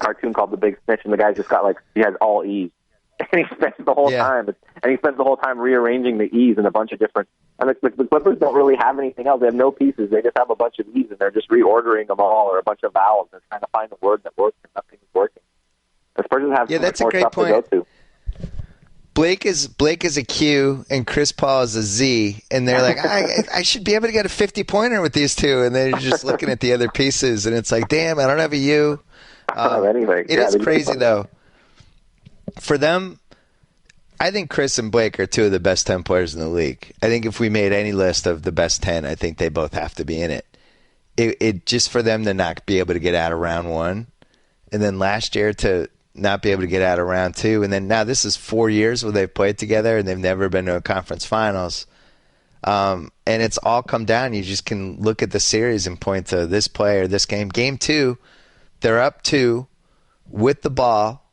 cartoon called The Big Snitch, and the guy's just got he has all E's, and he spends the whole time rearranging the E's in a bunch of different. And the Clippers don't really have anything else. They have no pieces. They just have a bunch of E's, and they're just reordering them all, or a bunch of vowels. They're trying to find a word that works, and nothing's working. The Spurs have that's more a great stuff point. to go to. Blake is a Q and Chris Paul is a Z, and they're like, I should be able to get a 50-pointer with these two, and they're just looking at the other pieces, and it's like, damn, I don't have a U. Anything. It is crazy though. For them, I think Chris and Blake are 2 of the best 10 players in the league. I think if we made any list of the best 10, I think they both have to be in it. It just for them to not be able to get out of round 1, and then last year to not be able to get out of round 2, and then now this is 4 years where they've played together and they've never been to a conference finals. And it's all come down. You just can look at the series and point to this play or this game. Game 2, they're up 2 with the ball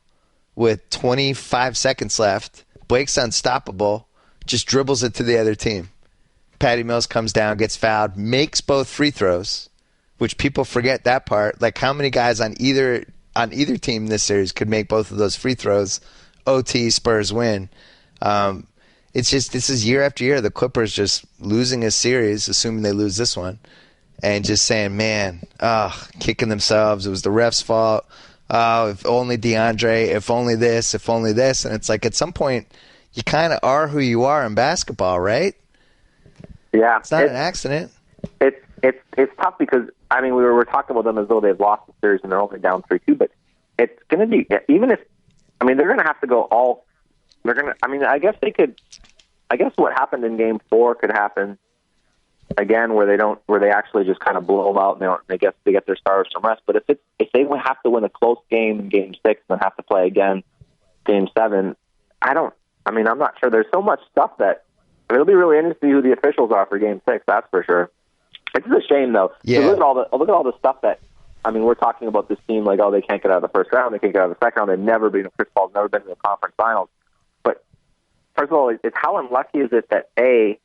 with 25 seconds left. Blake's unstoppable, just dribbles it to the other team. Patty Mills comes down, gets fouled, makes both free throws, which people forget that part. Like, how many guys on either team in this series could make both of those free throws? OT, Spurs win. It's just, this is year after year, the Clippers just losing a series, assuming they lose this one, and just saying, man, kicking themselves. It was the ref's fault. If only DeAndre, if only this, if only this. And it's like, at some point, you kind of are who you are in basketball, right? Yeah. It's not an accident. It's tough because, I mean, we were talking about them as though they've lost the series and they're only down 3-2, but it's going to be, even if, I mean, they're going to have to go all, they're going to, I mean, I guess what happened in game 4 could happen again, where they actually just kind of blow them out and they get their stars some rest. But if they have to win a close game in game 6 and then have to play again game 7, I'm not sure. There's so much stuff that, it'll be really interesting to see who the officials are for game 6, that's for sure. It's a shame, though. Yeah. Look at all the stuff that, I mean, we're talking about this team like, they can't get out of the first round, they can't get out of the second round, they've never been, Chris Paul's never been to the conference finals. But first of all, it's how unlucky is it that, A,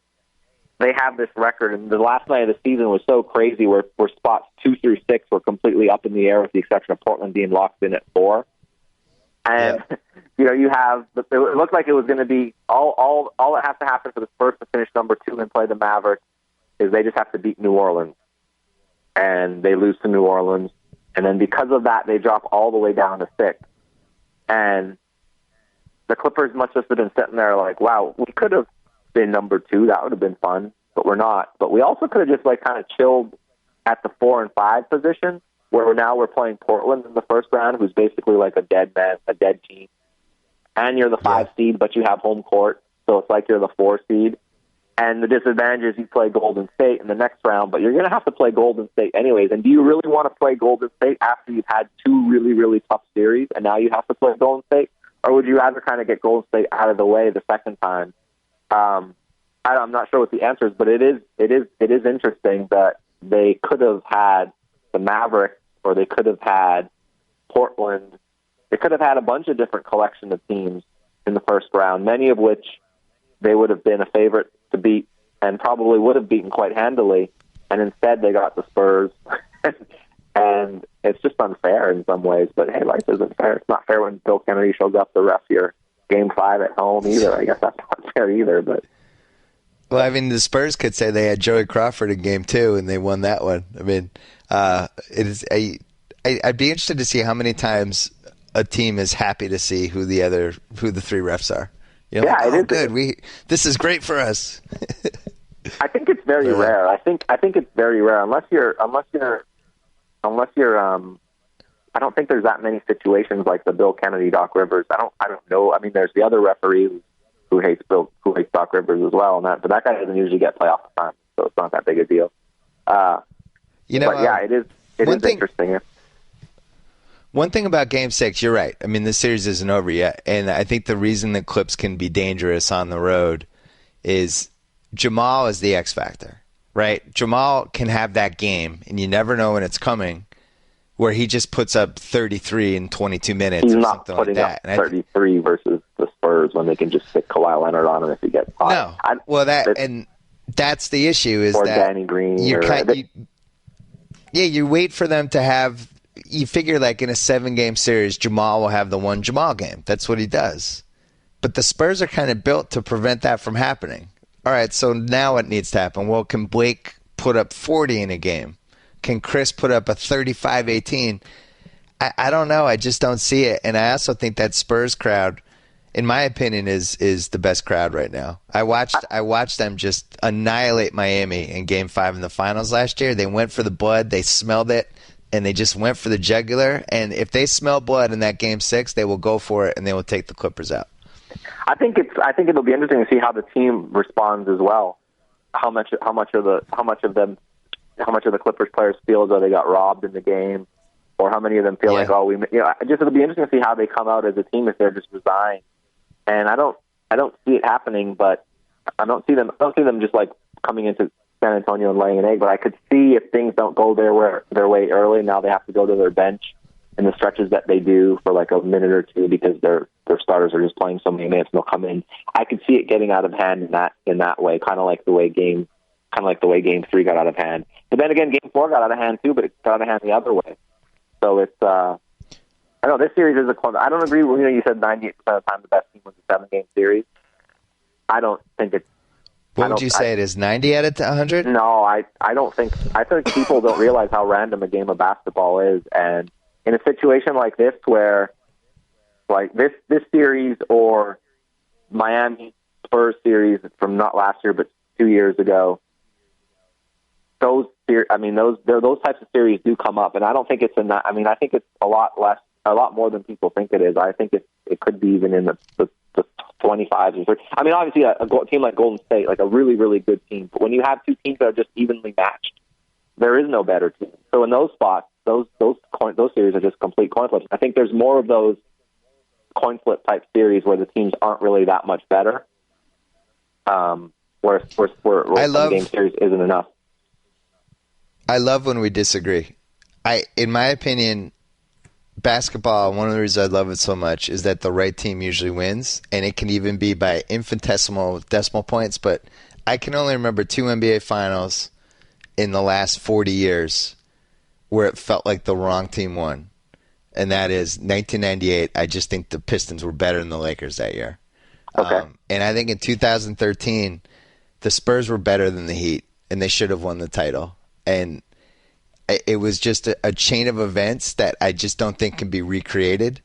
they have this record, and the last night of the season was so crazy where spots 2 through 6 were completely up in the air with the exception of Portland being locked in at 4. And you have it looked like it was going to be all that has to happen for the Spurs to finish number 2 and play the Mavericks is they just have to beat New Orleans, and they lose to New Orleans, and then because of that they drop all the way down to 6, and the Clippers must have been sitting there like, wow, we could have been number 2, that would have been fun, but we're not. But we also could have just like kind of chilled at the 4 and 5 position, where now we're playing Portland in the first round, who's basically like a dead team. And you're the 5 seed, but you have home court, so it's like you're the 4 seed. And the disadvantage is you play Golden State in the next round, but you're going to have to play Golden State anyways. And do you really want to play Golden State after you've had 2 really, really tough series, and now you have to play Golden State? Or would you rather kind of get Golden State out of the way the second time? I'm not sure what the answer is, but it is interesting that they could have had the Mavericks, or they could have had Portland. They could have had a bunch of different collection of teams in the first round, many of which they would have been a favorite to beat and probably would have beaten quite handily. And instead they got the Spurs. And it's just unfair in some ways. But, hey, life isn't fair. It's not fair when Bill Kennedy shows up to ref your Game 5 at home either. I guess that's not fair either. But well, I mean, the Spurs could say they had Joey Crawford in Game 2 and they won that one. I mean, it is I'd be interested to see how many times a team is happy to see who the 3 refs are. You're like, it is good. This is great for us. I think it's very rare. I think it's very rare unless you're. I don't think there's that many situations like the Bill Kennedy, Doc Rivers. I don't know. I mean, there's the other referee who hates Doc Rivers as well, but that guy doesn't usually get playoff time, so it's not that big a deal. But it is interesting. One thing about Game 6, you're right. I mean, this series isn't over yet, and I think the reason the Clips can be dangerous on the road is Jamal is the X factor, right? Jamal can have that game, and you never know when it's coming, where he just puts up 33 in 22 minutes. He's or not something putting like that. up 33 versus the Spurs when they can just stick Kawhi Leonard on him if he gets hot. No, that's the issue is or that Danny Green. You wait for them to have. You figure like in a 7-game series, Jamal will have the one Jamal game. That's what he does. But the Spurs are kind of built to prevent that from happening. All right, so now what needs to happen? Well, can Blake put up 40 in a game? Can Chris put up a 35-18? I don't know. I just don't see it. And I also think that Spurs crowd, in my opinion, is the best crowd right now. I watched them just annihilate Miami in Game 5 in the finals last year. They went for the blood. They smelled it. And they just went for the jugular. And if they smell blood in that Game 6, they will go for it and they will take the Clippers out. I think it'll be interesting to see how the team responds as well. How much of the Clippers players feel as though they got robbed in the game, or how many of them feel like it'll be interesting to see how they come out as a team if they're just resigned. And I don't see it happening, but I don't see them just like coming into San Antonio and laying an egg, but I could see if things don't go their way early, now they have to go to their bench in the stretches that they do for like a minute or two because their starters are just playing so many minutes and they'll come in. I could see it getting out of hand in that way, kind of like the way Game 3 got out of hand. But then again, Game 4 got out of hand too, but it got out of hand the other way. So it's I know this series is I don't agree with you said 98% of the time the best team was a 7-game series. I don't think it's. What would you say it is, 90 out of 100? No, I don't think. I think people don't realize how random a game of basketball is, and in a situation like this, where like this series or Miami Spurs series from not last year but 2 years ago, those types of series do come up, and I don't think it's in that. I mean, I think it's a lot more than people think it is. I think it could be even in the 25s or 30. I mean, obviously, a team like Golden State, like a really, really good team. But when you have two teams that are just evenly matched, there is no better team. So in those spots, those series are just complete coin flips. I think there's more of those coin flip type series where the teams aren't really that much better. Where a game series isn't enough. I love when we disagree. In my opinion, basketball, one of the reasons I love it so much is that the right team usually wins, and it can even be by infinitesimal decimal points. But I can only remember 2 NBA finals in the last 40 years where it felt like the wrong team won. and that is 1998. I just think the Pistons were better than the Lakers that year. Okay. And I think in 2013, the Spurs were better than the Heat, and they should have won the title. And it was just a chain of events that I just don't think can be recreated.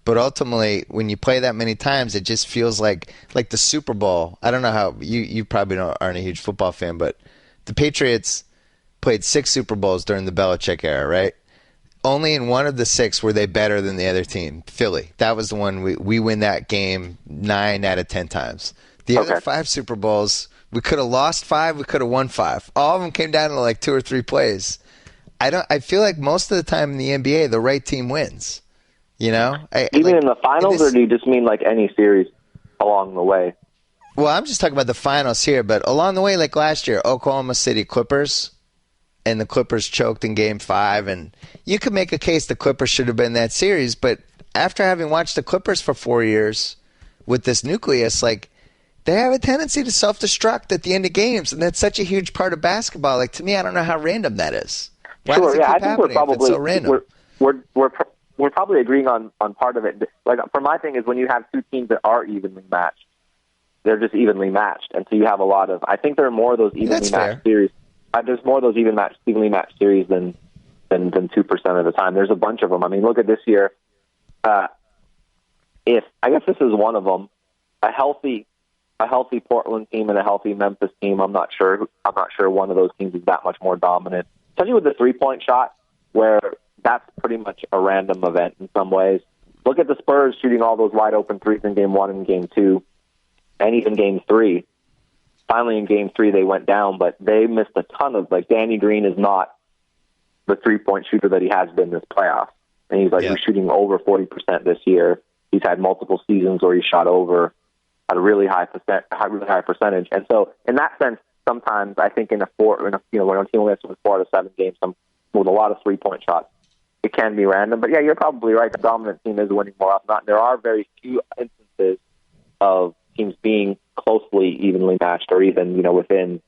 But ultimately, when you play that many times, it just feels like the Super Bowl. I don't know how you probably aren't a huge football fan, but the Patriots played 6 Super Bowls during the Belichick era, right? Only in one of the 6 were they better than the other team, Philly. That was the one we win that game 9 out of 10 times. The other 5 Super Bowls, we could have lost 5, we could have won 5. All of them came down to like 2 or 3 plays. I feel like most of the time in the NBA, the right team wins. You know, even in the finals, or do you just mean like any series along the way? Well, I'm just talking about the finals here, but along the way, like last year, Oklahoma City Clippers. And the Clippers choked in Game 5. And you could make a case the Clippers should have been in that series. But after having watched the Clippers for 4 years with this nucleus, like, they have a tendency to self-destruct at the end of games. And that's such a huge part of basketball. Like, to me, I don't know how random that is. Why does it keep I think we're probably so random? We're probably agreeing on part of it. Like, for my thing is when you have 2 teams that are evenly matched, they're just evenly matched. And so you have a lot of – I think there are more of those evenly matched series. There's more of those evenly matched series than 2% of the time. There's a bunch of them. I mean, look at this year. If I guess this is one of them, a healthy Portland team and a healthy Memphis team. I'm not sure one of those teams is that much more dominant. Especially with the 3-point shot, where that's pretty much a random event in some ways. Look at the Spurs shooting all those wide open threes in Game 1 and Game 2, and even Game 3. Finally, in Game 3, they went down, but they missed a ton of, like, Danny Green is not the 3-point shooter that he has been this playoff. And he's he's shooting over 40% this year. He's had multiple seasons where he shot over at a really high percentage. And so, in that sense, sometimes I think when a team wins with 4 out of 7 games, with a lot of 3-point shots, it can be random. But yeah, you're probably right. The dominant team is winning more often. There are very few instances of teams being closely evenly matched or even, within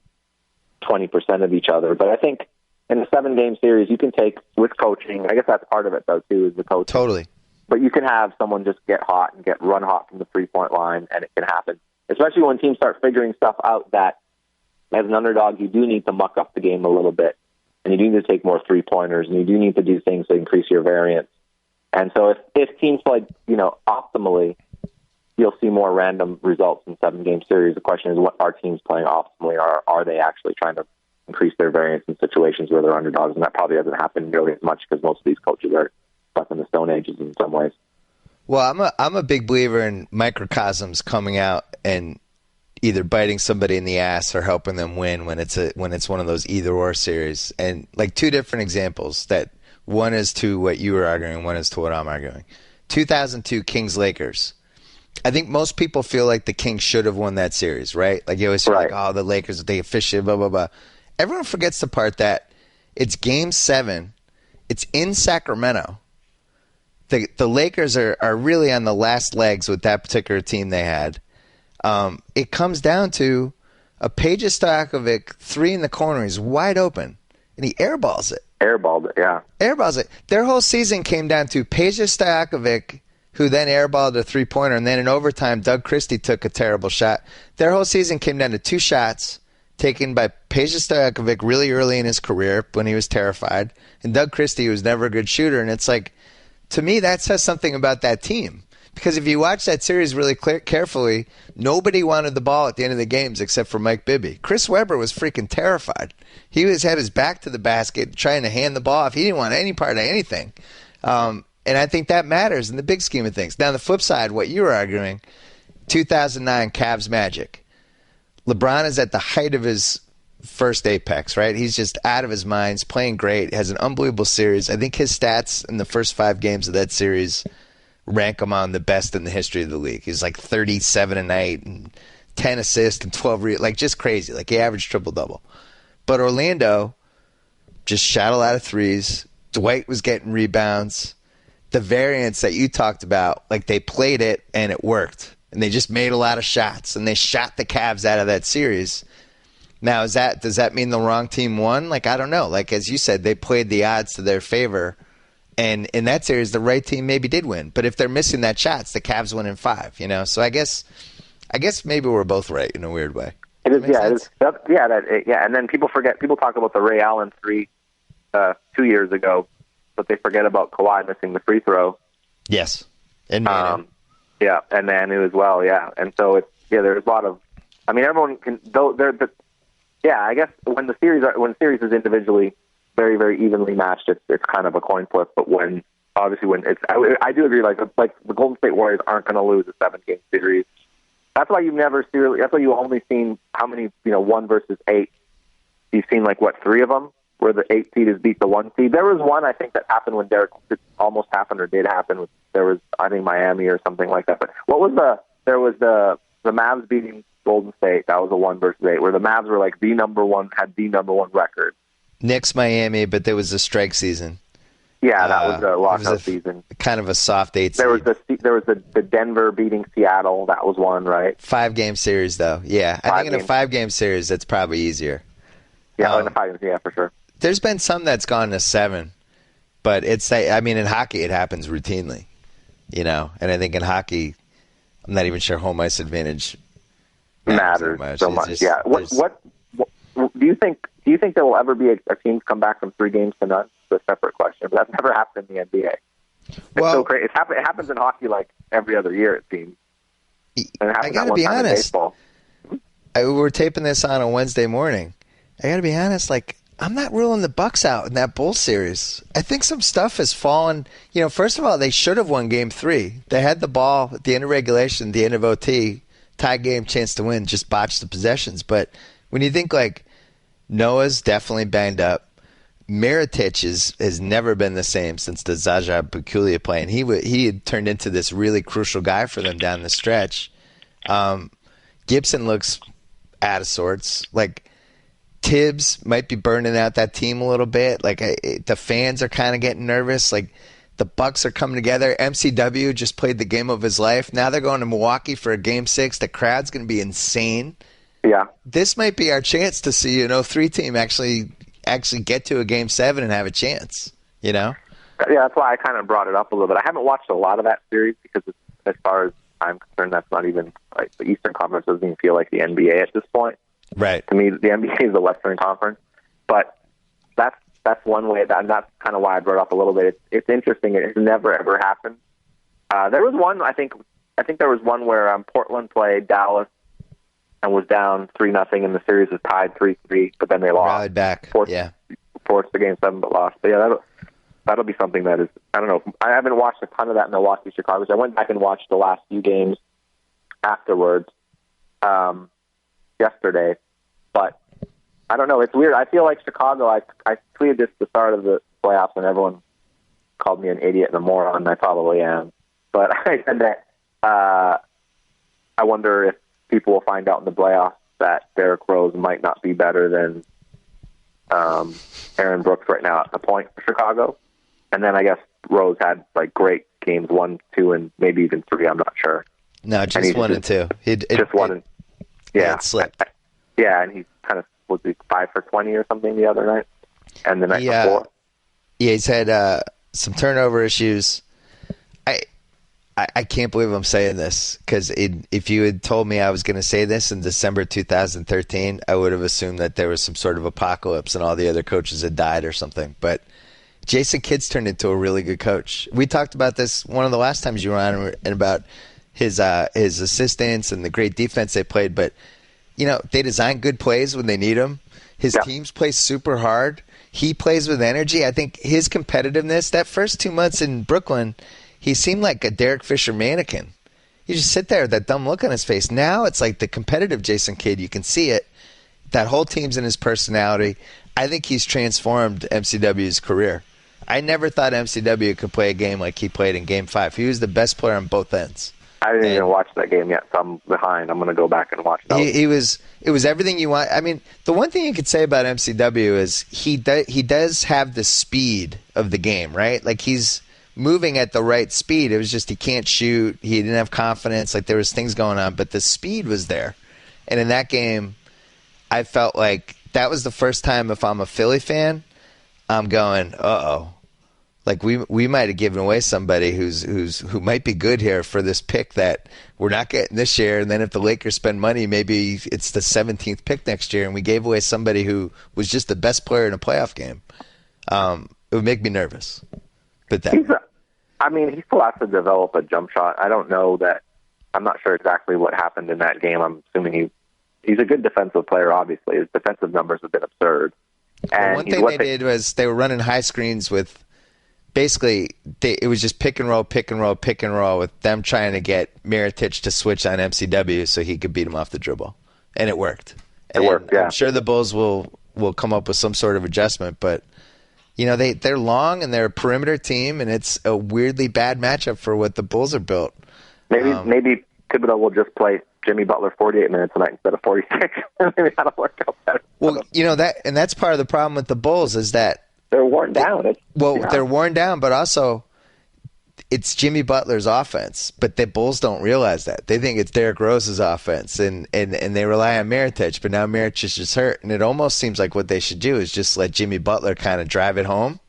20% of each other. But I think in a 7-game series, you can take, with coaching, I guess that's part of it, though, too, is the coaching. Totally. But you can have someone just get hot and run hot from the 3-point line, and it can happen. Especially when teams start figuring stuff out that, as an underdog, you do need to muck up the game a little bit. And you do need to take more 3-pointers, and you do need to do things to increase your variance. And so if teams play, optimally, you'll see more random results in 7-game series. The question is, what are teams playing optimally? Are they actually trying to increase their variance in situations where they're underdogs? And that probably doesn't happen nearly as much because most of these coaches are stuck in the Stone Ages in some ways. Well, I'm a big believer in microcosms coming out and either biting somebody in the ass or helping them win when it's one of those either-or series. And like 2 different examples that one is to what you were arguing, one is to what I'm arguing. 2002 Kings-Lakers. I think most people feel like the Kings should have won that series, right? Like you always feel like, the Lakers, they officiate, blah, blah, blah. Everyone forgets the part that it's Game 7. It's in Sacramento. The Lakers are really on the last legs with that particular team they had. It comes down to a Peja Stojakovic 3 in the corner. He's wide open, and he airballs it. Airballed it, yeah. Airballs it. Their whole season came down to Peja Stojakovic, who then airballed a 3-pointer, and then in overtime, Doug Christie took a terrible shot. Their whole season came down to 2 shots taken by Peja Stojakovic really early in his career when he was terrified, and Doug Christie was never a good shooter. And it's like, to me, that says something about that team. Because if you watch that series really carefully, nobody wanted the ball at the end of the games except for Mike Bibby. Chris Webber was freaking terrified. He had his back to the basket trying to hand the ball off. He didn't want any part of anything. And I think that matters in the big scheme of things. Now, on the flip side, what you were arguing, 2009 Cavs Magic. LeBron is at the height of his first apex, right? He's just out of his mind. He's playing great. Has an unbelievable series. I think his stats in the first 5 games of that series rank him on the best in the history of the league. He's like 37-8 and 10 assists and 12 like just crazy. Like he averaged triple-double. But Orlando just shot a lot of threes. Dwight was getting rebounds. The variance that you talked about, like they played it and it worked. And they just made a lot of shots. And they shot the Cavs out of that series. Now, does that mean the wrong team won? Like, I don't know. Like, as you said, they played the odds to their favor. And in that series, the right team maybe did win. But if they're missing that shot, it's the Cavs win in 5, you know? So I guess maybe we're both right in a weird way. It is, yeah. It is, yeah, and then people talk about the Ray Allen 3 2 years ago, but they forget about Kawhi missing the free throw. Yes. And yeah, and Manu as well, yeah. And so there's a lot of, I mean, everyone can, I guess when the series is individually very, very evenly matched, it's kind of a coin flip. But when it's, I do agree, like the Golden State Warriors aren't going to lose a 7-game series. That's why that's why you've only seen how many, 1 versus 8. You've seen 3 of them where the 8 seed has beat the 1 seed. There was one, I think, that happened when it almost happened or did happen. There was, I think, Miami or something like that. But there was the Mavs beating Golden State. That was a 1 versus 8, where the Mavs were had the number one record. Knicks, Miami, but there was a strike season. Yeah, that was the lockout season. Kind of a soft 8 seed. There was the Denver beating Seattle. That was one, right? 5-game series, though. Yeah, I think in a 5-game series, that's probably easier. Yeah, in a 5 games, yeah, for sure. There's been some that's gone to 7, but in hockey it happens routinely, and I think in hockey, I'm not even sure home ice advantage matters so much. Yeah. What do you think? Do you think there will ever be a team come back from 3 games to none? It's a separate question, but that's never happened in the NBA. It's so crazy. It happens in hockey every other year, it seems. And I got to be honest. We're taping this on a Wednesday morning. I got to be honest, I'm not ruling the Bucks out in that Bulls series. I think some stuff has fallen. First of all, they should have won Game 3. They had the ball at the end of regulation, the end of OT, tie game, chance to win, just botched the possessions. But when you think Noah's definitely banged up, Mirotic has never been the same since the Zaza Pachulia play, and he had turned into this really crucial guy for them down the stretch. Gibson looks out of sorts. Tibbs might be burning out that team a little bit. The fans are kind of getting nervous. The Bucks are coming together. MCW just played the game of his life. Now they're going to Milwaukee for a Game 6. The crowd's going to be insane. Yeah, this might be our chance to see 3-team actually get to a Game 7 and have a chance. Yeah, that's why I kind of brought it up a little bit. I haven't watched a lot of that series because, as far as I'm concerned, that's not even the Eastern Conference doesn't even feel like the NBA at this point. Right. To me, the NBA is the Western Conference, but that's one way, and that's kind of why I brought it up a little bit. It's interesting. It has never ever happened. There was one. I think there was one where Portland played Dallas and was down 3-0, and the series was tied 3-3, but then they lost. Rallied back. Forced the Game 7, but lost. But yeah, that'll be something that is. I don't know. I haven't watched a ton of that in Milwaukee, Chicago. So I went back and watched the last few games afterwards. Yesterday, but I don't know. It's weird. I feel like Chicago. I tweeted this at the start of the playoffs, and everyone called me an idiot and a moron, and I probably am. But I said that I wonder if people will find out in the playoffs that Derrick Rose might not be better than Aaron Brooks right now at the point for Chicago. And then I guess Rose had great games 1, 2, and maybe even 3. I'm not sure. No, just 1 and 2. Just 1 and. Yeah, it slipped. Yeah, and he kind of was 5 for 20 or something the other night, and the night before. Yeah, he's had some turnover issues. I can't believe I'm saying this because if you had told me I was going to say this in December 2013, I would have assumed that there was some sort of apocalypse and all the other coaches had died or something. But Jason Kidd's turned into a really good coach. We talked about this one of the last times you were on, and about his assistants and the great defense they played, but they design good plays when they need them. His teams play super hard. He plays with energy. I think his competitiveness, that first 2 months in Brooklyn, he seemed like a Derek Fisher mannequin. You just sit there with that dumb look on his face. Now it's like the competitive Jason Kidd. You can see it. That whole team's in his personality. I think he's transformed MCW's career. I never thought MCW could play a game like he played in Game 5. He was the best player on both ends. I didn't even watch that game yet, so I'm behind. I'm going to go back and watch it. It was everything you want. I mean, the one thing you could say about MCW is he does have the speed of the game, right? He's moving at the right speed. It was just he can't shoot. He didn't have confidence. There was things going on, but the speed was there. And in that game, I felt like that was the first time, if I'm a Philly fan, I'm going, uh-oh. like we might have given away somebody who might be good here for this pick that we're not getting this year. And then if the Lakers spend money, maybe it's the 17th pick next year, and we gave away somebody who was just the best player in a playoff game. It would make me nervous. But that, he still has to develop a jump shot. I don't know that. I'm not sure exactly what happened in that game. I'm assuming he's a good defensive player. Obviously, his defensive numbers have been absurd. And one thing they did was they were running high screens with. Basically, it was just pick and roll with them trying to get Mirotić to switch on MCW so he could beat him off the dribble. And it worked. It worked, yeah. I'm sure the Bulls will come up with some sort of adjustment, but they're long and they're a perimeter team, and it's a weirdly bad matchup for what the Bulls are built. Maybe Thibodeau will just play Jimmy Butler 48 minutes tonight instead of 46. Maybe that'll work out better. Well, that's part of the problem with the Bulls is that they're worn down. They're worn down, but also it's Jimmy Butler's offense. But the Bulls don't realize that. They think it's Derrick Rose's offense, and they rely on Mirotić. But now Mirotić is just hurt, and it almost seems like what they should do is just let Jimmy Butler kind of drive it home.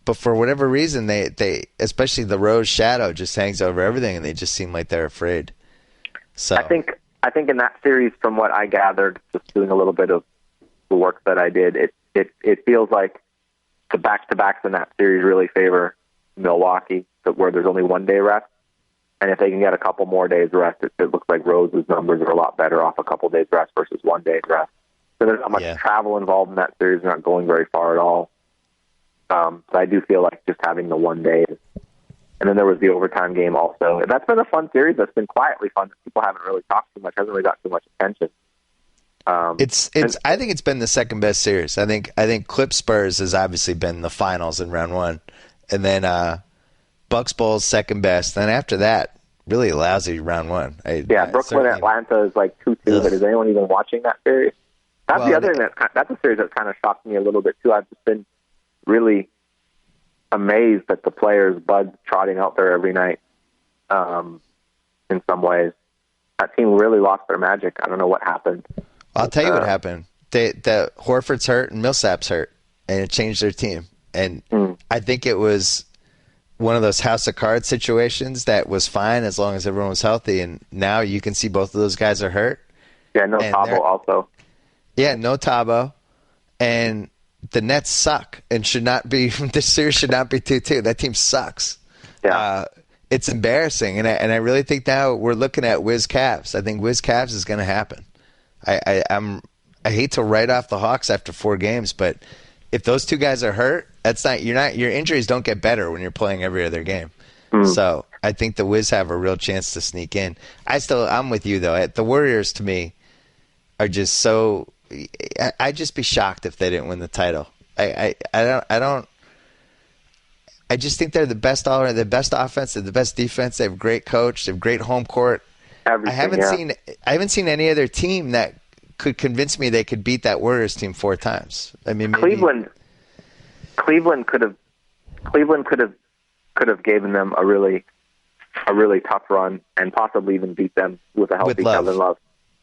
But for whatever reason, they especially the Rose shadow just hangs over everything, and they just seem like they're afraid. So I think in that series, from what I gathered, just doing a little bit of the work that I did, it feels like the back-to-backs in that series really favor Milwaukee, where there's only 1 day rest. And if they can get a couple more days rest, it looks like Rose's numbers are a lot better off a couple days rest versus 1 day rest. So there's not much travel involved in that series. They're not going very far at all. So I do feel like just having the 1 day. And then there was the overtime game also. And that's been a fun series. That's been quietly fun. That people haven't really talked too much. Hasn't really got too much attention. I think it's been the second best series. I think Clip Spurs has obviously been the finals in round one, and then Bucks Bulls second best. Then after that, really lousy round one. Brooklyn Atlanta is like 2-2. But is anyone even watching that series? That's the other thing that's a series that kind of shocked me a little bit too. I've just been really amazed that the players, Bud's trotting out there every night. In some ways, that team really lost their magic. I don't know what happened. I'll tell you what happened. The Horford's hurt and Millsap's hurt, and it changed their team. And I think it was one of those house of cards situations that was fine as long as everyone was healthy. And now you can see both of those guys are hurt. Yeah, no Tabo also. Yeah, no Tabo. And the Nets suck and should not be. This series should not be 2-2. That team sucks. Yeah. It's embarrassing, and I really think now we're looking at Wiz Cavs. I think Wiz Cavs is going to happen. I hate to write off the Hawks after 4 games, but if those two guys are hurt, your injuries don't get better when you're playing every other game. So I think the Wiz have a real chance to sneak in. I'm with you though. The Warriors to me are just so. I'd just be shocked if they didn't win the title. I just think they're the best the best offense, they're the best defense. They have a great coach. They have great home court. I haven't seen any other team that could convince me they could beat that Warriors team 4 times. I mean, maybe Cleveland could have given them a really tough run and possibly even beat them with a healthy Kevin Love.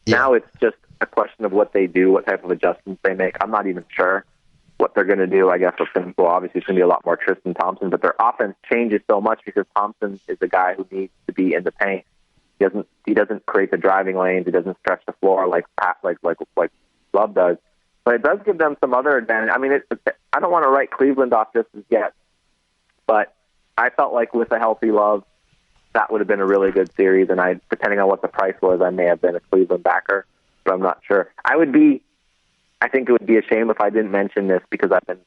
Yeah. Now it's just a question of what they do, what type of adjustments they make. I'm not even sure what they're going to do. I guess obviously it's going to be a lot more Tristan Thompson, but their offense changes so much because Thompson is the guy who needs to be in the paint. He doesn't create the driving lanes. He doesn't stretch the floor like Love does. But it does give them some other advantage. I mean, I don't want to write Cleveland off just as yet, but I felt like with a healthy Love, that would have been a really good series. And depending on what the price was, I may have been a Cleveland backer, but I'm not sure. I think it would be a shame if I didn't mention this because I've been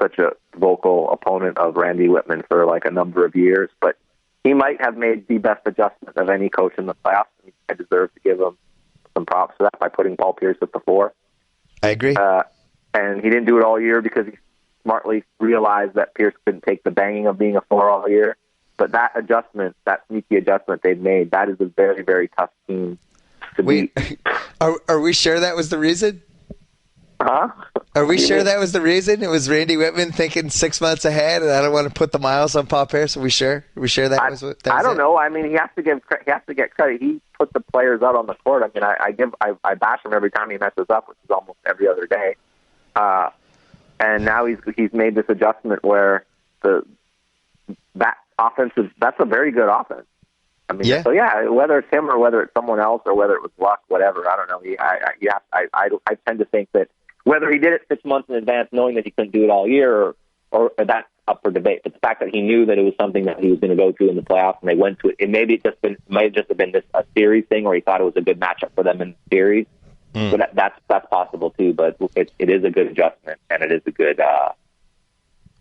such a vocal opponent of Randy Whitman for like a number of years, but he might have made the best adjustment of any coach in the playoffs. I deserve to give him some props for that by putting Paul Pierce at the 4. I agree. And he didn't do it all year because he smartly realized that Pierce couldn't take the banging of being a 4 all year. But that adjustment, that sneaky adjustment they've made, that is a very, very tough team to beat. Are we sure that was the reason? Huh? Are we sure that was the reason? It was Randy Whitman thinking 6 months ahead, and I don't want to put the miles on Paul Pierce. Are we sure? Are we sure that was what? I don't know. I mean, he has to get credit. He put the players out on the court. I mean, I bash him every time he messes up, which is almost every other day. And now he's made this adjustment where that that's a very good offense. I mean, Yeah. So whether it's him or whether it's someone else or whether it was luck, whatever, I don't know. I tend to think that whether he did it 6 months in advance, knowing that he couldn't do it all year, or that's up for debate. But the fact that he knew that it was something that he was going to go through in the playoffs, and they went to it, it might just have been a series thing, or he thought it was a good matchup for them in the series. So that's possible too. But it is a good adjustment, and it is a good.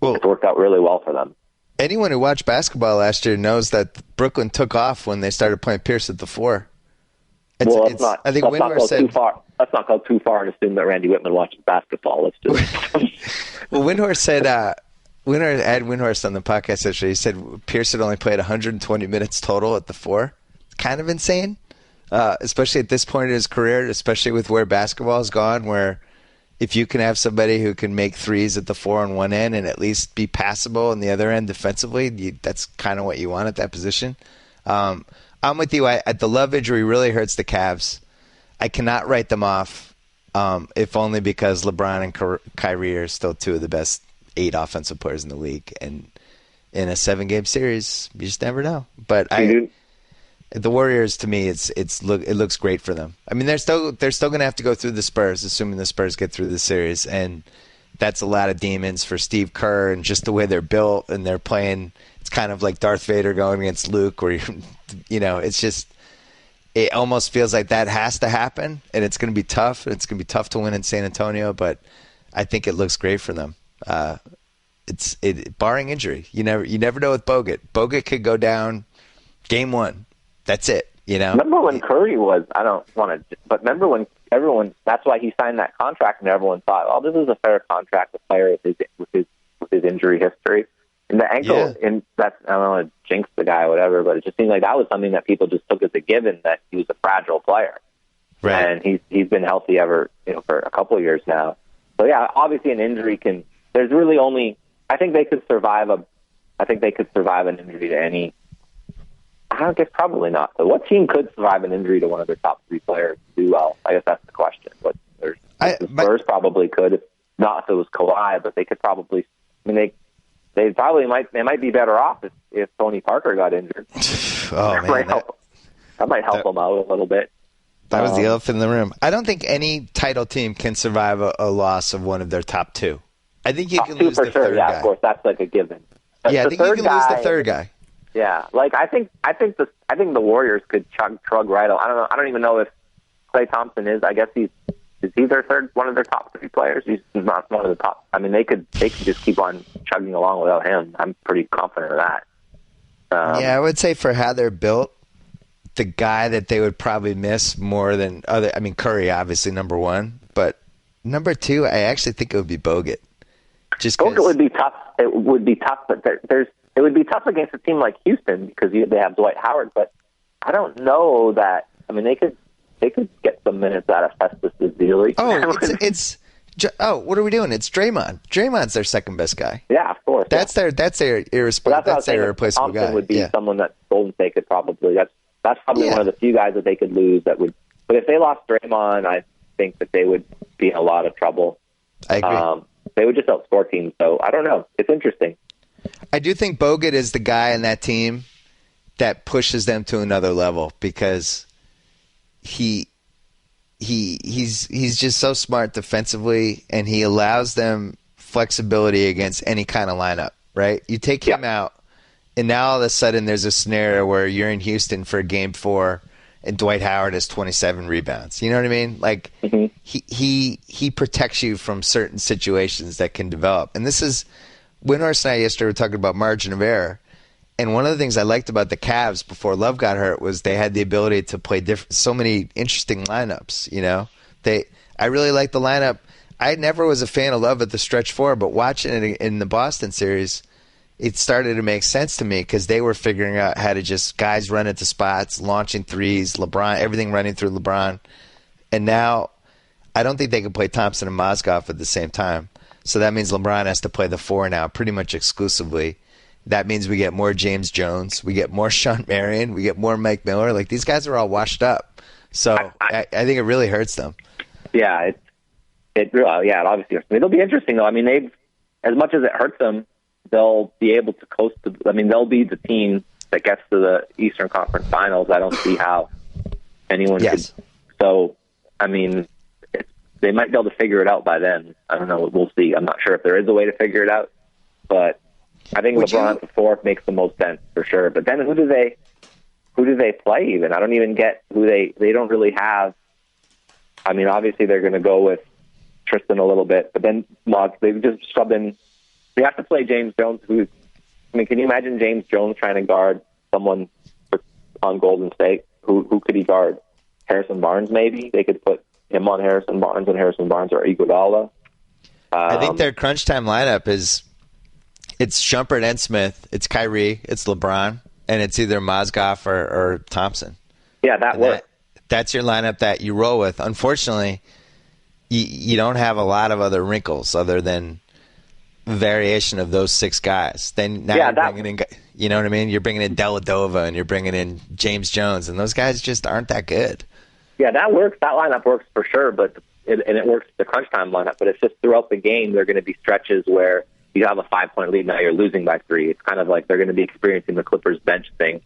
It's worked out really well for them. Anyone who watched basketball last year knows that Brooklyn took off when they started playing Pierce at the 4. Let's not go too far and assume that Randy Whitman watches basketball. Let's just. Well, Windhorst said, Ed Windhorst on the podcast yesterday, he said Pierce had only played 120 minutes total at the 4. It's kind of insane, especially at this point in his career, especially with where basketball has gone, where if you can have somebody who can make threes at the 4 on one end and at least be passable on the other end defensively, that's kind of what you want at that position. I'm with you. The Love injury really hurts the Cavs. I cannot write them off, if only because LeBron and Kyrie are still two of the best 8 offensive players in the league. And in a 7-game series, you just never know. But the Warriors, to me, it looks great for them. I mean, they're still going to have to go through the Spurs, assuming the Spurs get through the series, and that's a lot of demons for Steve Kerr and just the way they're built and they're playing. It's kind of like Darth Vader going against Luke, where it's just it almost feels like that has to happen, and it's going to be tough. It's going to be tough to win in San Antonio, but I think it looks great for them. Barring injury, you never know with Bogut. Bogut could go down game 1. That's it, Remember when Curry was, I don't want to, but remember when everyone, that's why he signed that contract and everyone thought, oh, this is a fair contract to player with his injury history. And the ankle, and that's, I don't want to jinx the guy or whatever, but it just seemed like that was something that people just took as a given, that he was a fragile player. Right. And he's been healthy ever, for a couple of years now. So yeah, obviously an injury there's really only, I think they could survive an injury to any, I guess probably not. So what team could survive an injury to one of their top 3 players and do well? I guess that's the question. But the Spurs probably could, if it was Kawhi, but they could probably. I mean, they might be better off if Tony Parker got injured. Oh man, that might help them out a little bit. That was the elephant in the room. I don't think any title team can survive a loss of one of their top 2. I think you can lose the third guy. Of course, that's like a given. I think you can lose the third guy. Yeah, I think the Warriors could chug right on. I don't know. I don't even know if Klay Thompson is. I guess is he one of their top 3 players? He's not one of the top. I mean, they could just keep on chugging along without him. I'm pretty confident of that. I would say for how they're built, the guy that they would probably miss more than other. I mean, Curry obviously number 1, but number 2, I actually think it would be Bogut. Bogut would be tough. It would be tough, but it would be tough against a team like Houston because they have Dwight Howard. But I don't know that. I mean, they could get some minutes out of Festus Ezeli. What are we doing? It's Draymond. Draymond's their second best guy. Yeah, of course. That's their irresponsible. That's their irreplaceable guy. Thompson would be someone that Golden State could probably. That's probably one of the few guys that they could lose. That would. But if they lost Draymond, I think that they would be in a lot of trouble. I agree. They would just outscore teams. So I don't know. It's interesting. I do think Bogut is the guy in that team that pushes them to another level because he's just so smart defensively and he allows them flexibility against any kind of lineup, right? You take him out and now all of a sudden there's a scenario where you're in Houston for game 4 and Dwight Howard has 27 rebounds. You know what I mean? Like he protects you from certain situations that can develop. And this is Windhorst and I yesterday were talking about margin of error. And one of the things I liked about the Cavs before Love got hurt was they had the ability to play so many interesting lineups. I really liked the lineup. I never was a fan of Love at the stretch 4, but watching it in the Boston series, it started to make sense to me because they were figuring out how to just guys run into spots, launching threes, LeBron, everything running through LeBron. And now I don't think they can play Thompson and Mozgov at the same time. So that means LeBron has to play the 4 now pretty much exclusively. That means we get more James Jones. We get more Sean Marion. We get more Mike Miller. Like, these guys are all washed up. So I think it really hurts them. Yeah, it obviously hurts them. It'll be interesting, though. I mean, as much as it hurts them, they'll be able to coast. They'll be the team that gets to the Eastern Conference Finals. I don't see how anyone could. So, they might be able to figure it out by then. I don't know. We'll see. I'm not sure if there is a way to figure it out, but I think LeBron at the fourth makes the most sense for sure. But then who do they play even? I don't even get who they don't really have. Obviously they're going to go with Tristan a little bit, but then they've just shoved in. They have to play James Jones, can you imagine James Jones trying to guard someone on Golden State? Who could he guard? Harrison Barnes, maybe? They could put him on Harrison Barnes or Iguodala. I think their crunch time lineup it's Shumpert and Smith, it's Kyrie, it's LeBron, and it's either Mozgov or Thompson. Yeah, that works. That's your lineup that you roll with. Unfortunately, you don't have a lot of other wrinkles other than variation of those six guys. Then now you're bringing in, you know what I mean? You're bringing in Deladova and you're bringing in James Jones, and those guys just aren't that good. Yeah, that works. That lineup works for sure, but it works the crunch time lineup. But it's just throughout the game, there are going to be stretches where you have a 5-point lead, now you're losing by 3. It's kind of like they're going to be experiencing the Clippers bench thing,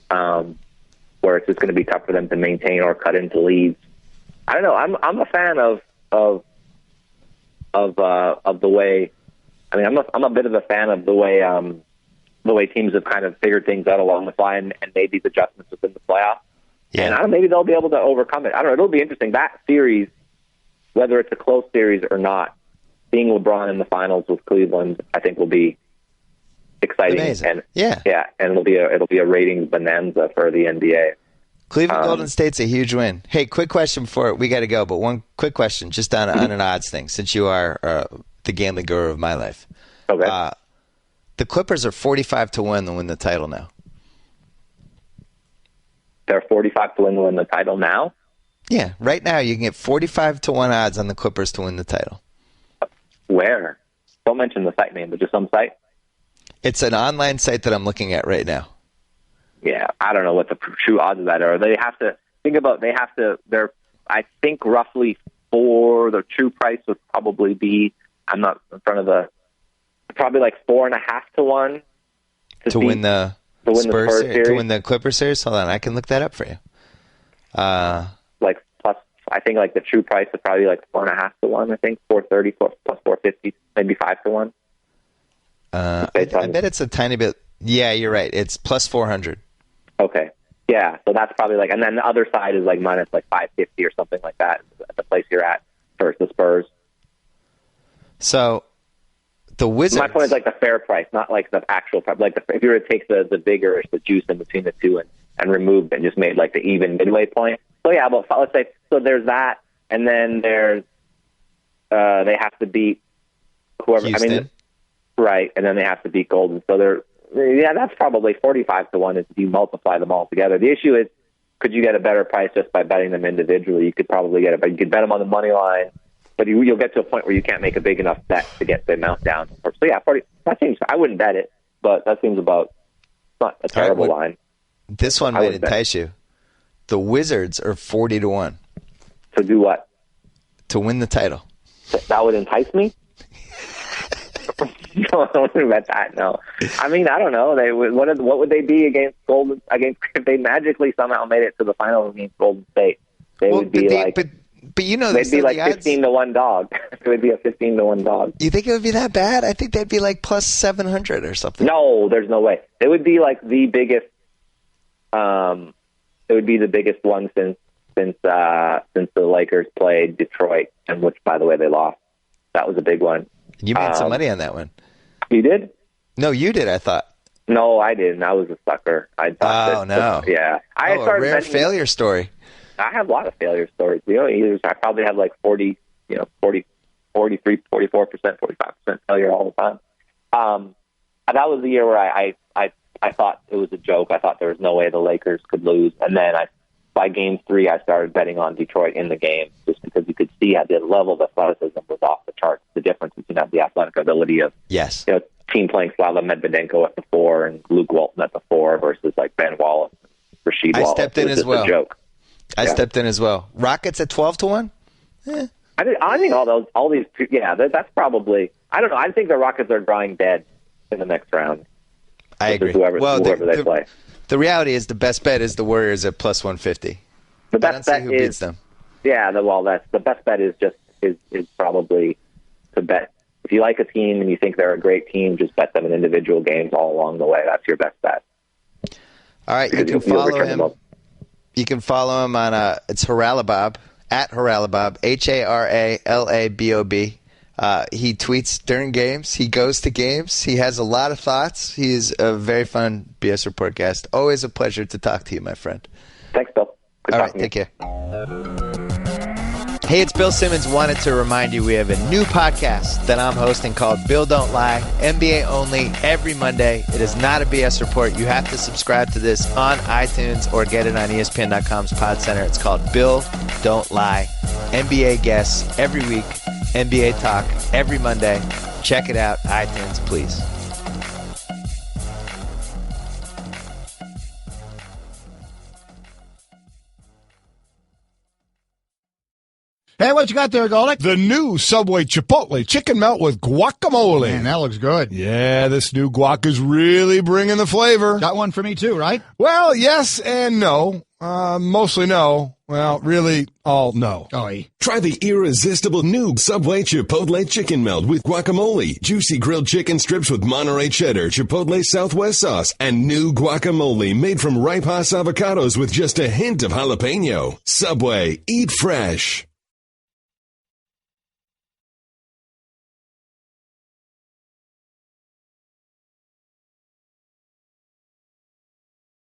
where it's just going to be tough for them to maintain or cut into leads. I don't know. I'm a fan of the way. I'm a bit of a fan of the way teams have kind of figured things out along the fly and made these adjustments within the playoffs. Yeah. And maybe they'll be able to overcome it. I don't know. It'll be interesting. That series, whether it's a close series or not, seeing LeBron in the finals with Cleveland, I think will be exciting. Amazing. And and it'll be a ratings bonanza for the NBA. Cleveland Golden State's a huge win. Hey, quick question before we got to go, but one quick question just on an odds thing, since you are the gambling guru of my life. Okay. The Clippers are 45 to 1 to win the title now. They're 45 to win the title now? Yeah, right now you can get 45 to 1 odds on the Clippers to win the title. Where? Don't mention the site name, but just some site? It's an online site that I'm looking at right now. Yeah, I don't know what the true odds of that are. They have to think about. They're. I think roughly the true price would probably be. I'm not in front of probably like 4.5 to 1 to win the Spurs series. To win the Clippers series. Hold on, I can look that up for you. Like plus, I think like the true price is probably like 4.5 to 1. I think 430 plus 450, maybe 5 to 1. I bet it's a tiny bit. Yeah, you're right. It's plus 400. Okay. Yeah, so that's probably and then the other side is like minus like 550 or something like that at the place you're at versus the Spurs. So the Wizards. My point is like the fair price, not like the actual price. Like if you were to take the bigger, the juice in between the two and remove and just made like the even midway point. So yeah, but let's say so. There's that, and then there's they have to beat whoever. Houston. Right, and then they have to beat Golden. So that's probably 45 to 1 if you multiply them all together. The issue is, could you get a better price just by betting them individually? You could probably get it, but you could bet them on the money line. But you'll get to a point where you can't make a big enough bet to get the amount down. So yeah, 40. That seems. I wouldn't bet it, but that seems about not a terrible line. This one might entice you. The Wizards are 40 to 1. To do what? To win the title. That would entice me. No, I wouldn't bet that. No, I don't know. What would they be against if they magically somehow made it to the final against Golden State? They would be but you know they'd be like 15 to 1 dog. It would be a 15 to 1 dog. You think it would be that bad? I think they'd be like plus 700 or something. No, there's no way. It would be like the biggest. It would be the biggest one since the Lakers played Detroit, and which, by the way, they lost. That was a big one. You made some money on that one. You did? No, you did, I thought. No, I didn't. I was a sucker. No. Yeah. A rare failure story. I have a lot of failure stories. I probably have like 40, 43, 44%, 45% failure all the time. That was the year where I thought it was a joke. I thought there was no way the Lakers could lose. And then by game 3, I started betting on Detroit in the game just because you could see at the level of athleticism was off the charts. The difference between the athletic ability of team playing Slava Medvedenko at the 4 and Luke Walton at the 4 versus like Ben Wallace, Rasheed Wallace. I stepped in as well. A joke. I stepped in as well. Rockets at 12 to 1? I think all these. Yeah, that's probably. I don't know. I think the Rockets are drawing dead. in the next round. I agree. Whoever they play. The reality is the best bet is the Warriors at plus 150. The best bet who beats them. Yeah, that's the best bet is probably to bet. If you like a team and you think they're a great team, just bet them in individual games all along the way. That's your best bet. All right, you can follow him. You can follow him on it's Haralabob at Haralabob, Haralabob. He tweets during games. He goes to games. He has a lot of thoughts. He's a very fun BS Report guest. Always a pleasure to talk to you, my friend. Thanks, Bill. All right, take care. Hey, it's Bill Simmons. Wanted to remind you we have a new podcast that I'm hosting called Bill Don't Lie, NBA only, every Monday. It is not a BS report. You have to subscribe to this on iTunes or get it on ESPN.com's Pod Center. It's called Bill Don't Lie. NBA guests every week, NBA talk every Monday. Check it out, iTunes, please. Hey, what you got there, Golick? The new Subway Chipotle chicken melt with guacamole. Man, that looks good. Yeah, this new guac is really bringing the flavor. Got one for me too, right? Well, yes and no. Mostly no. Well, really, all no. Try the irresistible new Subway Chipotle chicken melt with guacamole, juicy grilled chicken strips with Monterey cheddar, Chipotle Southwest sauce, and new guacamole made from ripe Hass avocados with just a hint of jalapeno. Subway, eat fresh.